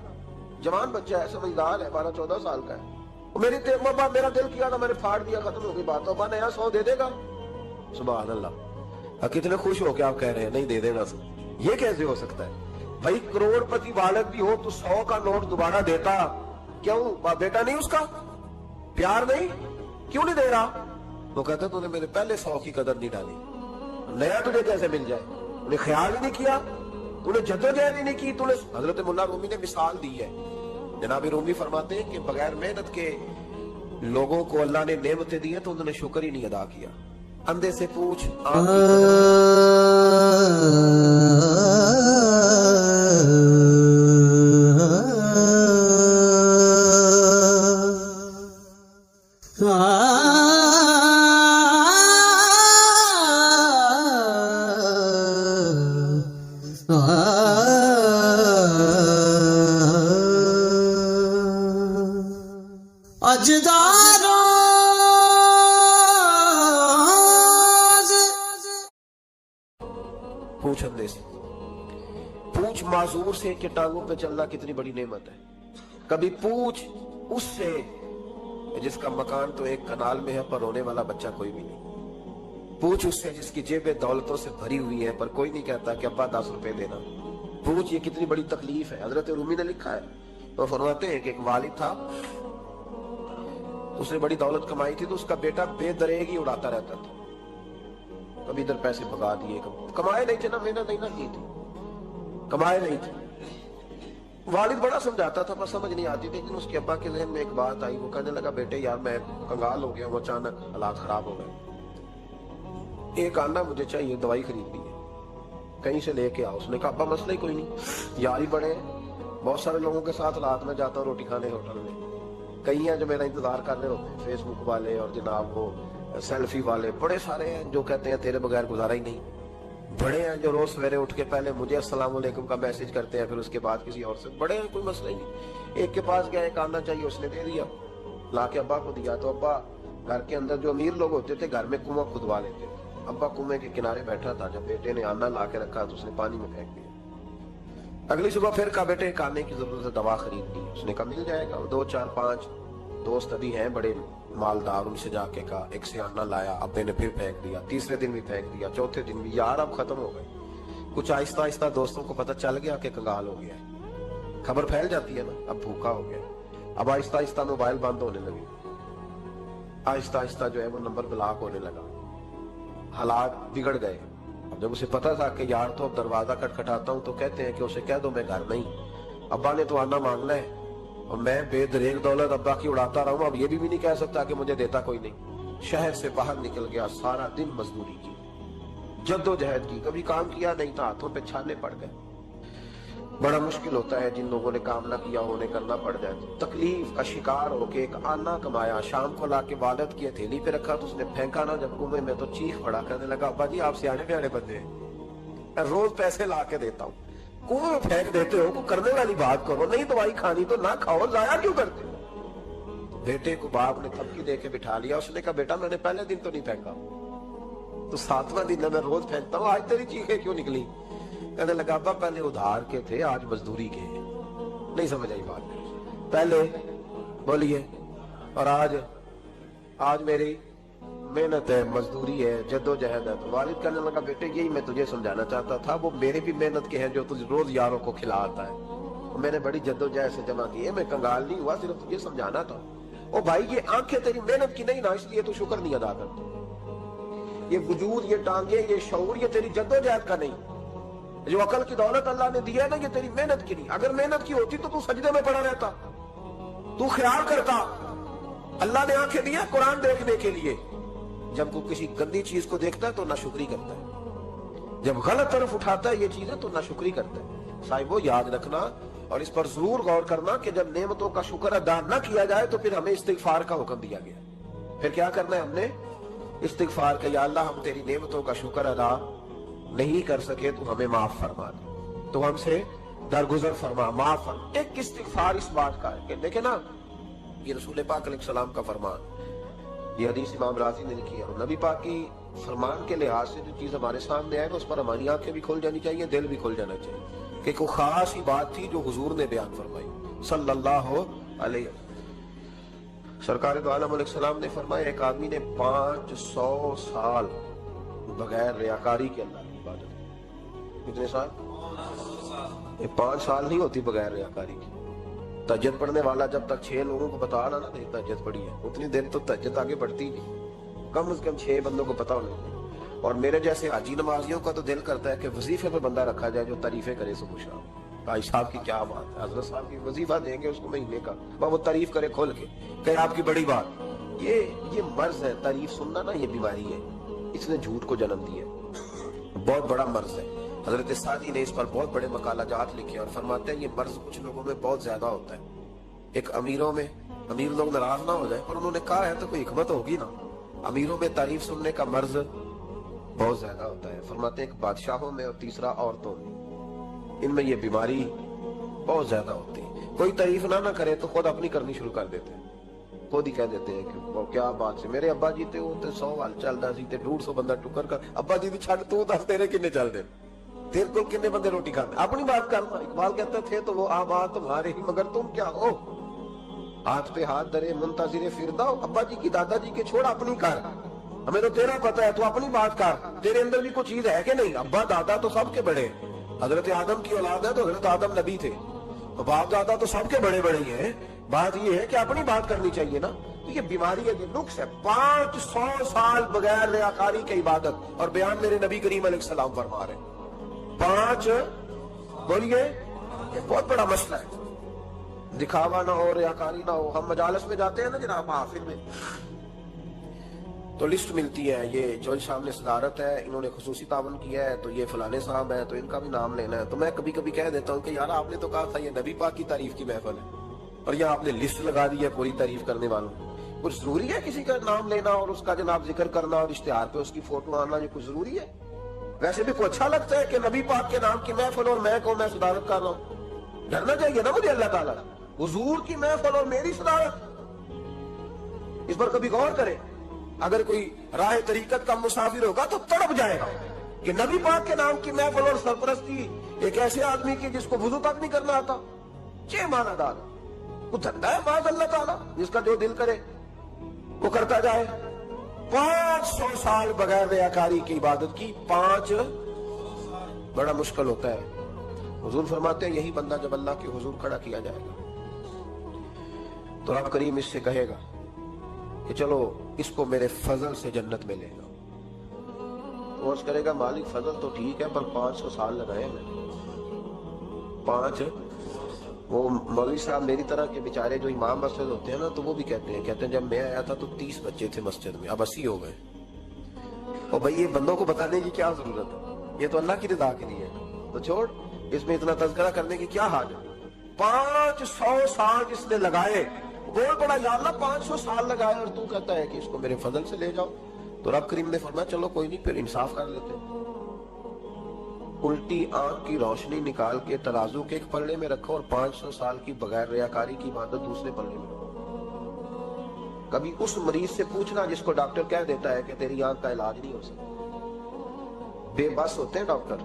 जवान बच्चा है, समझदार है, 12-14 साल का है, मेरी मेरा दिल किया था, मैंने फाड़ दिया, खत्म हो गई बात। तो नया 100 दे देगा? सुभान अल्लाह, कितने खुश हो के आप कह रहे हैं नहीं दे देगा। ये कैसे हो सकता है? भाई करोड़पति वालिद भी हो तो 100 का नोट दोबारा देता क्यों? बेटा नहीं उसका, प्यार नहीं, क्यों नहीं दे रहा? वो कहता तूने मेरे पहले 100 की कदर नहीं डाली, नया तुझे कैसे मिल जाए? तूने ख्याल ही नहीं किया, तूने जद्दोजहद ही नहीं की, तूने। हजरत मुल्ला रूमी ने मिसाल दी है, जनाब रूमी फरमाते हैं कि बगैर मेहनत के लोगों को अल्लाह ने नेमतें दी है तो उन्होंने शुक्र ही नहीं अदा किया। अंधे से पूछ, पूछ अंधे से, पूछ माजूर से कि टांगों पे चलना कितनी बड़ी नेमत है। कभी पूछ उससे जिसका मकान तो एक कनाल में है पर रोने वाला बच्चा कोई भी नहीं। पूछ उससे जिसकी जेबें दौलतों से भरी हुई है पर कोई नहीं कहता कि अब्बा 10 रुपए देना। पूछ ये कितनी बड़ी तकलीफ है। हजरत रूमी ने लिखा है, तो फरमाते हैं कि एक वालिद था, उसने बड़ी दौलत कमाई थी, तो उसका बेटा बेदरेगी उड़ाता रहता था। कभी इधर पैसे भगा दिए, कमाए नहीं थे ना, मेहनत नहीं ना की थी, कमाए नहीं थे। वालिद बड़ा समझाता था पर समझ नहीं आती थी। लेकिन उसके अब्बा के ज़हन में एक बात आई, वो कहने लगा बेटे यार मैं कंगाल हो गया हूँ, अचानक हालात खराब हो गए, एक आना मुझे चाहिए, दवाई खरीदनी है, कहीं से लेके आओ। उसने कहा अब्बा मसला ही कोई नहीं, यार ही बड़े हैं, बहुत सारे लोगों के साथ रात में जाता हूँ रोटी खाने होटल में, कई हैं जो मेरा इंतजार कर रहे होते हैं, फेसबुक वाले और जनाब वो सेल्फी वाले, बड़े सारे हैं जो कहते हैं तेरे बगैर गुजारा ही नहीं, बड़े हैं जो रोज सवेरे उठ के पहले मुझे अस्सलाम वालेकुम का मैसेज करते हैं, फिर उसके बाद किसी और से, बड़े हैं, कोई मसला ही नहीं। एक के पास गया, एक आना चाहिए, उसने दे दिया, ला के अब्बा को दिया, तो अब्बा घर के अंदर जो अमीर लोग होते थे घर में कुआं खुदवा लेते थे। अब्बा कुएं के किनारे बैठा था, जब बेटे ने आना ला के रखा तो उसने पानी में फेंक दिया। अगली सुबह फिर कहा बेटे एक आने की जरूरत है, दवा खरीदनी है। उसने कहा मिल जाएगा। 2, 4, 5 दोस्त अभी हैं बड़े मालदार, उनसे जाके कहा, एक से आना लाया, अब्बे ने फिर फेंक दिया, तीसरे दिन भी फेंक दिया, चौथे दिन भी, यार अब खत्म हो गए। कुछ आहिस्ता आहिस्ता दोस्तों को पता चल गया कि कंगाल हो गया है, खबर फैल जाती है ना, अब भूखा हो गया। अब आहिस्ता आहिस्ता मोबाइल बंद होने लगे, आहिस्ता आहिस्ता जो है वो नंबर ब्लॉक होने लगा, हालात बिगड़ गए। अब जब उसे पता था कि यार तो अब दरवाजा खटखटाता हूँ तो कहते हैं कि उसे कह दो मैं घर नहीं, अब्बा ने तो आना मांगना है और मैं बेदरेग दौलत अब्बा की उड़ाता रहूं, अब ये भी नहीं कह सकता कि मुझे देता कोई नहीं। शहर से बाहर निकल गया, सारा दिन मजदूरी की, जद्दोजहद की, कभी काम किया नहीं था, हाथों पे छाले पड़ गए। बड़ा मुश्किल होता है जिन लोगों ने काम ना किया हो उन्हें करना पड़ जाए। तकलीफ का शिकार होके एक आना कमाया, शाम को लाके वालिद की हथेली पे रखा तो उसने फेंका ना जब कुएं में तो चीख पड़ा, कहने लगा अब्बा जी आप सियाने प्यारे बंदे हैं, मैं रोज पैसे ला के देता हूँ, कुएं में फेंक देते हो, को करने वाली बात करो, नहीं दवाई खानी तो ना खाओ, जाया क्यों करते हो। बेटे को बाप ने थपकी दे के बिठा लिया, उसने कहा बेटा मैंने पहले दिन तो नहीं फेंका, तो 7वां दिन मैं रोज फेंकता हूँ, आज तेरी चीखें क्यों निकली। कहने लगा अब्बा पहले उधार के थे आज मजदूरी के हैं। नहीं समझ आई बात, पहले बोलिए और आज मेरी मेहनत है, मजदूरी है, जद्दोजहद है। तो वालिद कहने लगा बेटे यही मैं तुझे समझाना चाहता था, वो मेरे भी मेहनत के हैं जो तुझे रोज यारों को खिलाता है, तो मैंने बड़ी जद्दोजहद से जमा की है, मैं कंगाल नहीं हुआ, सिर्फ तुझे समझाना था। ओ भाई ये आंखें तेरी मेहनत की नहीं ना, इसलिए तू शुक्र नहीं अदा करता। ये वजूद, ये टांगे, ये शऊर, ये तेरी जद्दोजहद का नहीं। जो अकल की दौलत अल्लाह ने दिया है ना, ये तेरी मेहनत की नहीं। अगर मेहनत की होती तो तू सजदे में पड़ा रहता, तू ख्याल करता। अल्लाह ने आंखें दी है कुरान देखने के लिए, जब वो किसी गंदी चीज को देखता है तो नाशुक्री करता है, जब गलत तरफ उठाता है ये चीजें तो नाशुक्री करता है। साहिबो याद रखना और इस पर जरूर गौर करना कि जब नेमतों का शुक्र अदा न किया जाए तो फिर हमें इस्तिगफार का हुक्म दिया गया। फिर क्या करना है हमने? इस्तिगफार का, या अल्लाह हम तेरी नेमतों का शुक्र अदा नहीं कर सके तो हमें माफ फरमा दे, तो हमसे दरगुजर फरमा, माफ फरमा। एक इस्तिगफार इस बात का है कि देखे ना, ये रसूल पाक अलैहिस्सलाम का फरमान, ये हदीस इमाम राजी ने लिखी है। नबी पाक की फरमान के लिहाज से जो चीज हमारे सामने आए उस पर हमारी आंखें भी खुल जानी चाहिए, दिल भी खुल जाना चाहिए कि कोई खास ही बात थी जो हुजूर ने बयान फरमाई सल्लल्लाहु अलैहि वसल्लम। सरकार दो आलम अलैहिस्सलाम ने फरमाया एक आदमी ने 500 साल बगैर रियाकारी के अल्लाह की इबादत की। कितने साल? ये 5 साल नहीं होती बगैर रियाकारी की। तहज्जुद पढ़ने वाला जब तक 6 लोगों को बता रहा ना तहज्जुद पढ़ी है, उतनी देर तो तहज्जुद आगे बढ़ती नहीं, कम से कम 6 बंदों को पता होना चाहिए। और मेरे जैसे हाजी नमाजियों का तो दिल करता है कि वजीफे पे बंदा रखा जाए जो तारीफे करे सुबह शाम। भाई साहब की क्या बात है, हजरत साहब की वजीफा देंगे उसको महीने का, वो तारीफ करे खोल के, कहे आपकी बड़ी बात। ये मर्ज है, तारीफ सुनना ना ये बीमारी है, इसने झूठ को जन्म दिया, बहुत बड़ा मर्ज है। हजरत सादी ने इस पर बहुत बड़े मकालाजात लिखे और फरमाते हैं ये मर्ज कुछ लोगों में बहुत ज्यादा होता है। एक अमीरों में, अमीर लोग नाराज ना हो जाए पर उन्होंने कहा है तो कोई हिकमत होगी ना, अमीरों में तारीफ सुनने का मर्ज बहुत ज्यादा होता है। फरमाते हैं एक बादशाहों में और तीसरा औरतों में, इनमें ये बीमारी बहुत ज्यादा होती है। कोई तारीफ ना करे तो खुद अपनी करनी शुरू कर देते हैं, खुद ही कह देते हैं कि क्या बात है, मेरे अब्बा जी थे वो 100 वाल चलता सी 150 बंदा टुकर कर, अब्बा जी भी छड़ तू दस तेरे किन्ने चल दे, तेरे को किन्ने बंदे रोटी खाते, अपनी बात करना। इकबाल कहते थे तो वो आबाद तुम्हारे ही मगर तुम क्या हो, हाथ पे हाथ धरे मुंतजिरे फिरदा, अब्बा जी की दादाजी के छोड़ अपनी कर, हमें तो तेरा पता है, तू अपनी बात कर, तेरे अंदर भी कोई चीज है कि नहीं। अब्बा दादा तो सबके बड़े, हजरत आदम की औलाद है तो हजरत आदम नबी थे, तो बाप दादा तो सबके बड़े बड़े ही हैं। बात ये है कि अपनी बात करनी चाहिए ना। तो ये बीमारी है, ये नुक्स है। 500 साल बगैर रियाकारी की इबादत, और बयान मेरे नबी करीम अलैहिस्सलाम फरमा रहे 5, बोलिए, ये बहुत बड़ा मसला है। दिखावा ना हो, रियाकारी ना हो। हम मजालस में जाते हैं ना जनाब, महफिल में, तो लिस्ट मिलती है, ये जज साहब ने सदारत है, इन्होंने खुसूसी तावन किया है, तो ये फलाने साहब है, तो इनका भी नाम लेना है। तो मैं कभी कभी कह देता हूँ कि यार आपने तो कहा था ये नबी पाक की तारीफ की महफिल है, और यहाँ आपने लिस्ट लगा दी है पूरी तारीफ करने वालों। कुछ जरूरी है किसी का नाम लेना और उसका जनाब जिक्र करना और इश्तिहार पे उसकी फोटो आना, ये कुछ जरूरी है? वैसे भी कोई अच्छा लगता है कि नबी पाक के नाम की महफिल और मैं सदारत कर रहा हूँ? डरना चाहिए ना मुझे अल्लाह ताला, हुजूर की महफिल और मेरी सदारत। इस पर कभी गौर करें। अगर कोई राह तरीकत का मुसाफिर होगा तो तड़प जाएगा कि नबी पाक के नाम की महफिल और सरपरस्ती एक ऐसे आदमी की जिसको वुजू तक नहीं करना आता। चे माना दादा वो धंधा है बात अल्लाह ताला, जिसका जो दिल करे वो करता जाए। 500 साल बगैर रियाकारी की इबादत की, 5 बड़ा मुश्किल होता है। हुजूर फरमाते हैं यही बंदा जब अल्लाह के हुजूर खड़ा किया जाएगा तो रब करीम इससे कहेगा कि चलो इसको मेरे फजल से जन्नत में लेगा। वो अर्ज करेगा मालिक फजल तो ठीक है पर 500 साल लगाए मैंने। 5 वो मौलवी साहब मेरी तरह के बेचारे जो इमाम मस्जिद होते हैं ना, तो वो भी कहते हैं जब मैं आया था तो 30 बच्चे थे मस्जिद में, अब 80 हो गए। और भाई ये बंदों को बताने की क्या जरूरत है, ये तो अल्लाह की रिदा के लिए है। तो छोड़, اس میں اتنا تذکرہ کرنے کی کیا حاجت ہے؟ 500 سال جس نے لگائے، بول پڑا یا اللہ 500 سال لگائے اور تو کہتا ہے کہ اس کو میرے فضل سے لے جاؤ. تو رب کریم نے فرمایا چلو کوئی نہیں، پھر انصاف کر لیتے ہیں. الٹی آنکھ کی روشنی نکال کے ترازو کے ایک پلڑے میں رکھو اور 500 سال کی بغیر ریاکاری کی عبادت دوسرے پلڑے میں رکھو. کبھی اس مریض سے پوچھنا جس کو ڈاکٹر کہہ دیتا ہے کہ تیری آنکھ کا علاج نہیں ہو سکتا. بے بس ہوتے ہیں ڈاکٹر،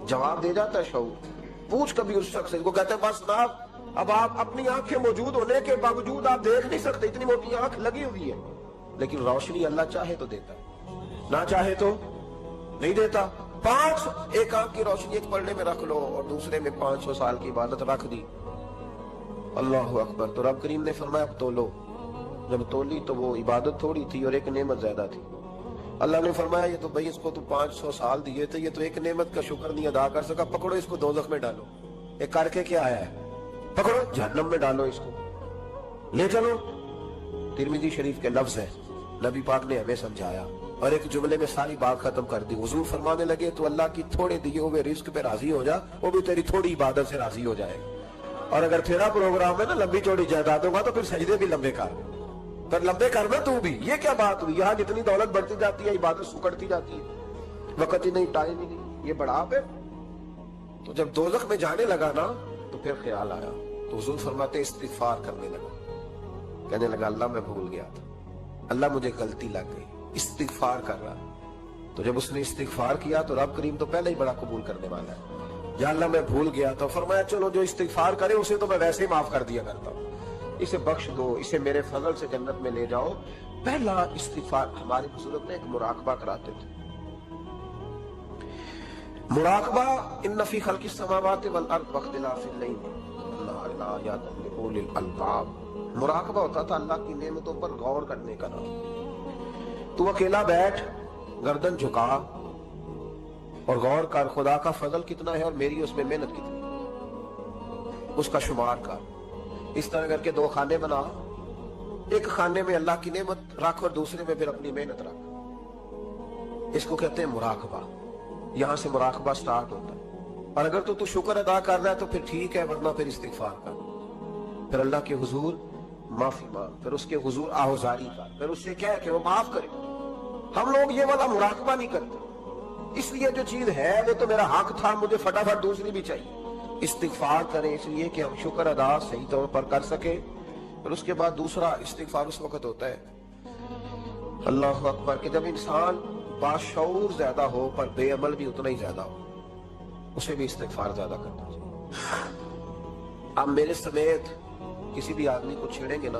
جواب دے جاتا ہے شعور. پوچھ کبھی اس شخص سے، وہ کہتے ہیں بس جناب اب آپ اپنی آنکھیں موجود ہونے کے باوجود آپ دیکھ نہیں سکتے، اتنی موٹی آنکھ لگی ہوئی ہے. لیکن روشنی اللہ چاہے تو دیتا ہے، نہ چاہے تو نہیں دیتا. ایک آنکھ کی روشنی ایک پلڑے میں رکھ لو اور دوسرے میں 500 سال کی عبادت رکھ دی. اللہ اکبر. تو رب کریم نے فرمایا اب تولو. جب تولی تو وہ عبادت تھوڑی تھی اور ایک نعمت زیادہ تھی. اللہ نے فرمایا یہ تو بھائی اس کو تو 500 سال دیے تھے، یہ تو ایک نعمت کا شکر نہیں ادا کر سکا، پکڑو اس کو دوزخ میں ڈالو. ایک کر کے کیا آیا ہے؟ پکڑو جہنم میں ڈالو، اس کو لے چلو. ترمذی شریف کے لفظ ہے، نبی پاک نے ہمیں سمجھایا اور ایک جملے میں ساری بات ختم کر دی. حضور فرمانے لگے تو اللہ کی تھوڑے دیے ہوئے رزق پہ راضی ہو جا، وہ بھی تیری تھوڑی عبادت سے راضی ہو جائے گا. اور اگر تیرا پروگرام ہے نا لمبی چوڑی جائیدادوں کا، تو پھر سجدے بھی لمبے کر، پر لمبے کرنا تو بھی. یہ کیا بات ہوئی؟ یہاں جتنی دولت بڑھتی جاتی ہے عبادت سکڑتی جاتی ہے، وقت ہی نہیں، ٹائم ہی نہیں. یہ بڑھاپ ہے. تو جب دوزخ میں جانے لگا نا تو پھر خیال آیا. تو حضور فرماتے استغفار کرنے لگا، کہنے لگا اللہ میں بھول گیا تھا، اللہ مجھے غلطی لگ گئی، استغفار کر رہا. تو جب اس نے استغفار کیا تو رب کریم تو پہلے ہی بڑا قبول کرنے والا ہے. یا اللہ میں بھول گیا تھا. فرمایا چلو جو استغفار کرے اسے تو میں ویسے ہی معاف کر دیا کرتا ہوں، اسے بخش دو، اسے میرے فضل سے جنت میں لے جاؤ. پہلا استغفار. ہمارے بزرگ نے ایک مراقبہ کراتے تھے. مراقبہ ان فی خلق السماوات والارض واختلاف اللیل والنہار لأولی الالباب. مراقبہ ہوتا تھا اللہ کی نعمتوں پر غور کرنے کا نام. تو اکیلا بیٹھ، گردن جھکا اور غور کر خدا کا فضل کتنا ہے اور میری اس میں محنت کتنی، اس کا شمار کر. اس طرح کر کے 2 خانے بنا، ایک خانے میں اللہ کی نعمت رکھ اور دوسرے میں پھر اپنی محنت رکھ. اس کو کہتے ہیں مراقبہ. یہاں سے مراقبہ سٹارٹ ہوتا ہے. اور اگر تو شکر ادا کر رہا ہے تو پھر ٹھیک ہے، ورنہ پھر استغفار کر، پھر اللہ کے حضور معافی مانگ، پھر اس کے حضور آہوزاری کر، پھر اس سے کہہ کہ وہ معاف کرے. ہم لوگ یہ والا مراقبہ نہیں کرتے، اس لیے جو چیز ہے وہ تو میرا حق تھا، مجھے فٹافٹ دوسری بھی چاہیے. استغفار کریں اس لیے کہ ہم شکر ادا صحیح طور پر کر سکے. اور اس کے بعد دوسرا استغفار اس وقت ہوتا ہے اللہ اکبر کہ جب انسان باشعور زیادہ ہو پر بے عمل بھی اتنا ہی زیادہ ہو، اسے بھی استغفار زیادہ کرنا چاہیے. آپ میرے سمیت کسی بھی آدمی کو چھیڑیں گے نا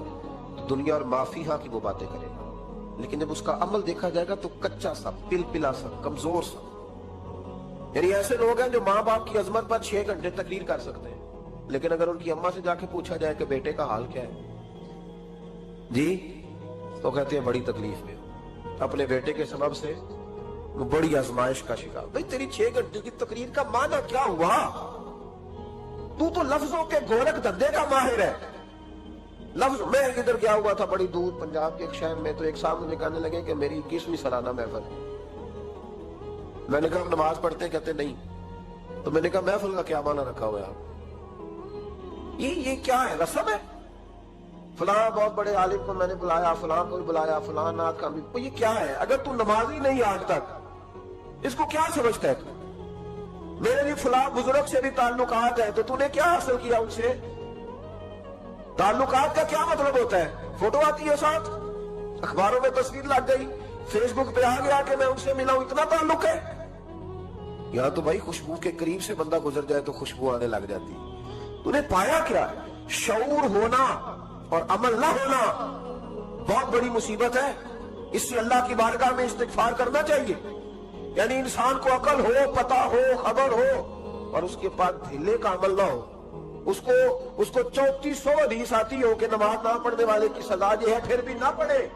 تو دنیا اور معافی ہاں کی وہ باتیں کرے گا، لیکن جب اس کا عمل دیکھا جائے گا تو کچا سا، پلا سا، کمزور سا. یعنی ایسے لوگ ہیں جو ماں باپ کی عظمت پر 6 گھنٹے تقریر کر سکتے ہیں، لیکن اگر ان کی اماں سے جا کے پوچھا جائے کہ بیٹے کا حال کیا ہے جی، تو کہتے ہیں بڑی تکلیف میں، اپنے بیٹے کے سبب سے وہ بڑی آزمائش کا شکار. بھئی تیری 6 گھنٹے کی تقریر کا معنی کیا ہوا؟ تو لفظوں کے گورکھ دھندے کا ماہر ہے. لفظ. میں ادھر گیا ہوا تھا بڑی دور پنجاب کے ایک شہر میں، تو ایک صاحب مجھے کہنے لگے کہ میری 21ویں سالانہ محفل ہے. میں نے کہا نماز پڑھتے ہیں؟ کہتے نہیں. تو میں نے کہا محفل کا کیا معنی رکھا ہوا ہے آپ؟ یہ کیا ہے؟ رسم ہے؟ فلاں بہت بڑے عالم کو میں نے بلایا، فلاں کو بلایا، فلاں نعت کا بھی. یہ کیا ہے؟ اگر تو نمازی نہیں آج تک، اس کو کیا سمجھتا ہے؟ میرے بھی فلاں بزرگ سے بھی تعلقات ہیں، تو نے کیا حاصل کیا ان سے؟ تعلقات کا کیا مطلب ہوتا ہے؟ فوٹو آتی ہے ساتھ، اخباروں میں تصویر لگ گئی، فیس بک پہ آ گیا کہ میں ان سے ملا ہوں، اتنا تعلق ہے؟ یہاں تو بھائی خوشبو کے قریب سے بندہ گزر جائے تو خوشبو آنے لگ جاتی. تو نے پایا کیا؟ شعور ہونا اور عمل نہ ہونا بہت بڑی مصیبت ہے. اس سے اللہ کی بارگاہ میں استغفار کرنا چاہیے. یعنی انسان کو عقل ہو، پتہ ہو، خبر ہو، اور اس کے پاس ڈھیلے کا عمل نہ ہو. اس کو 3400 حدیث آتی ہو کہ نماز نہ پڑھنے والے کی سزا یہ ہے، پھر بھی نہ پڑھے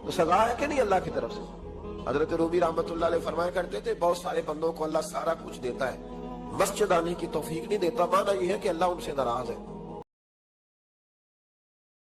تو سزا ہے کہ نہیں اللہ کی طرف سے؟ حضرت رومی رحمت اللہ علیہ فرمایا کرتے تھے بہت سارے بندوں کو اللہ سارا کچھ دیتا ہے، مسجد آنے کی توفیق نہیں دیتا. معنی یہ ہے کہ اللہ ان سے ناراض ہے.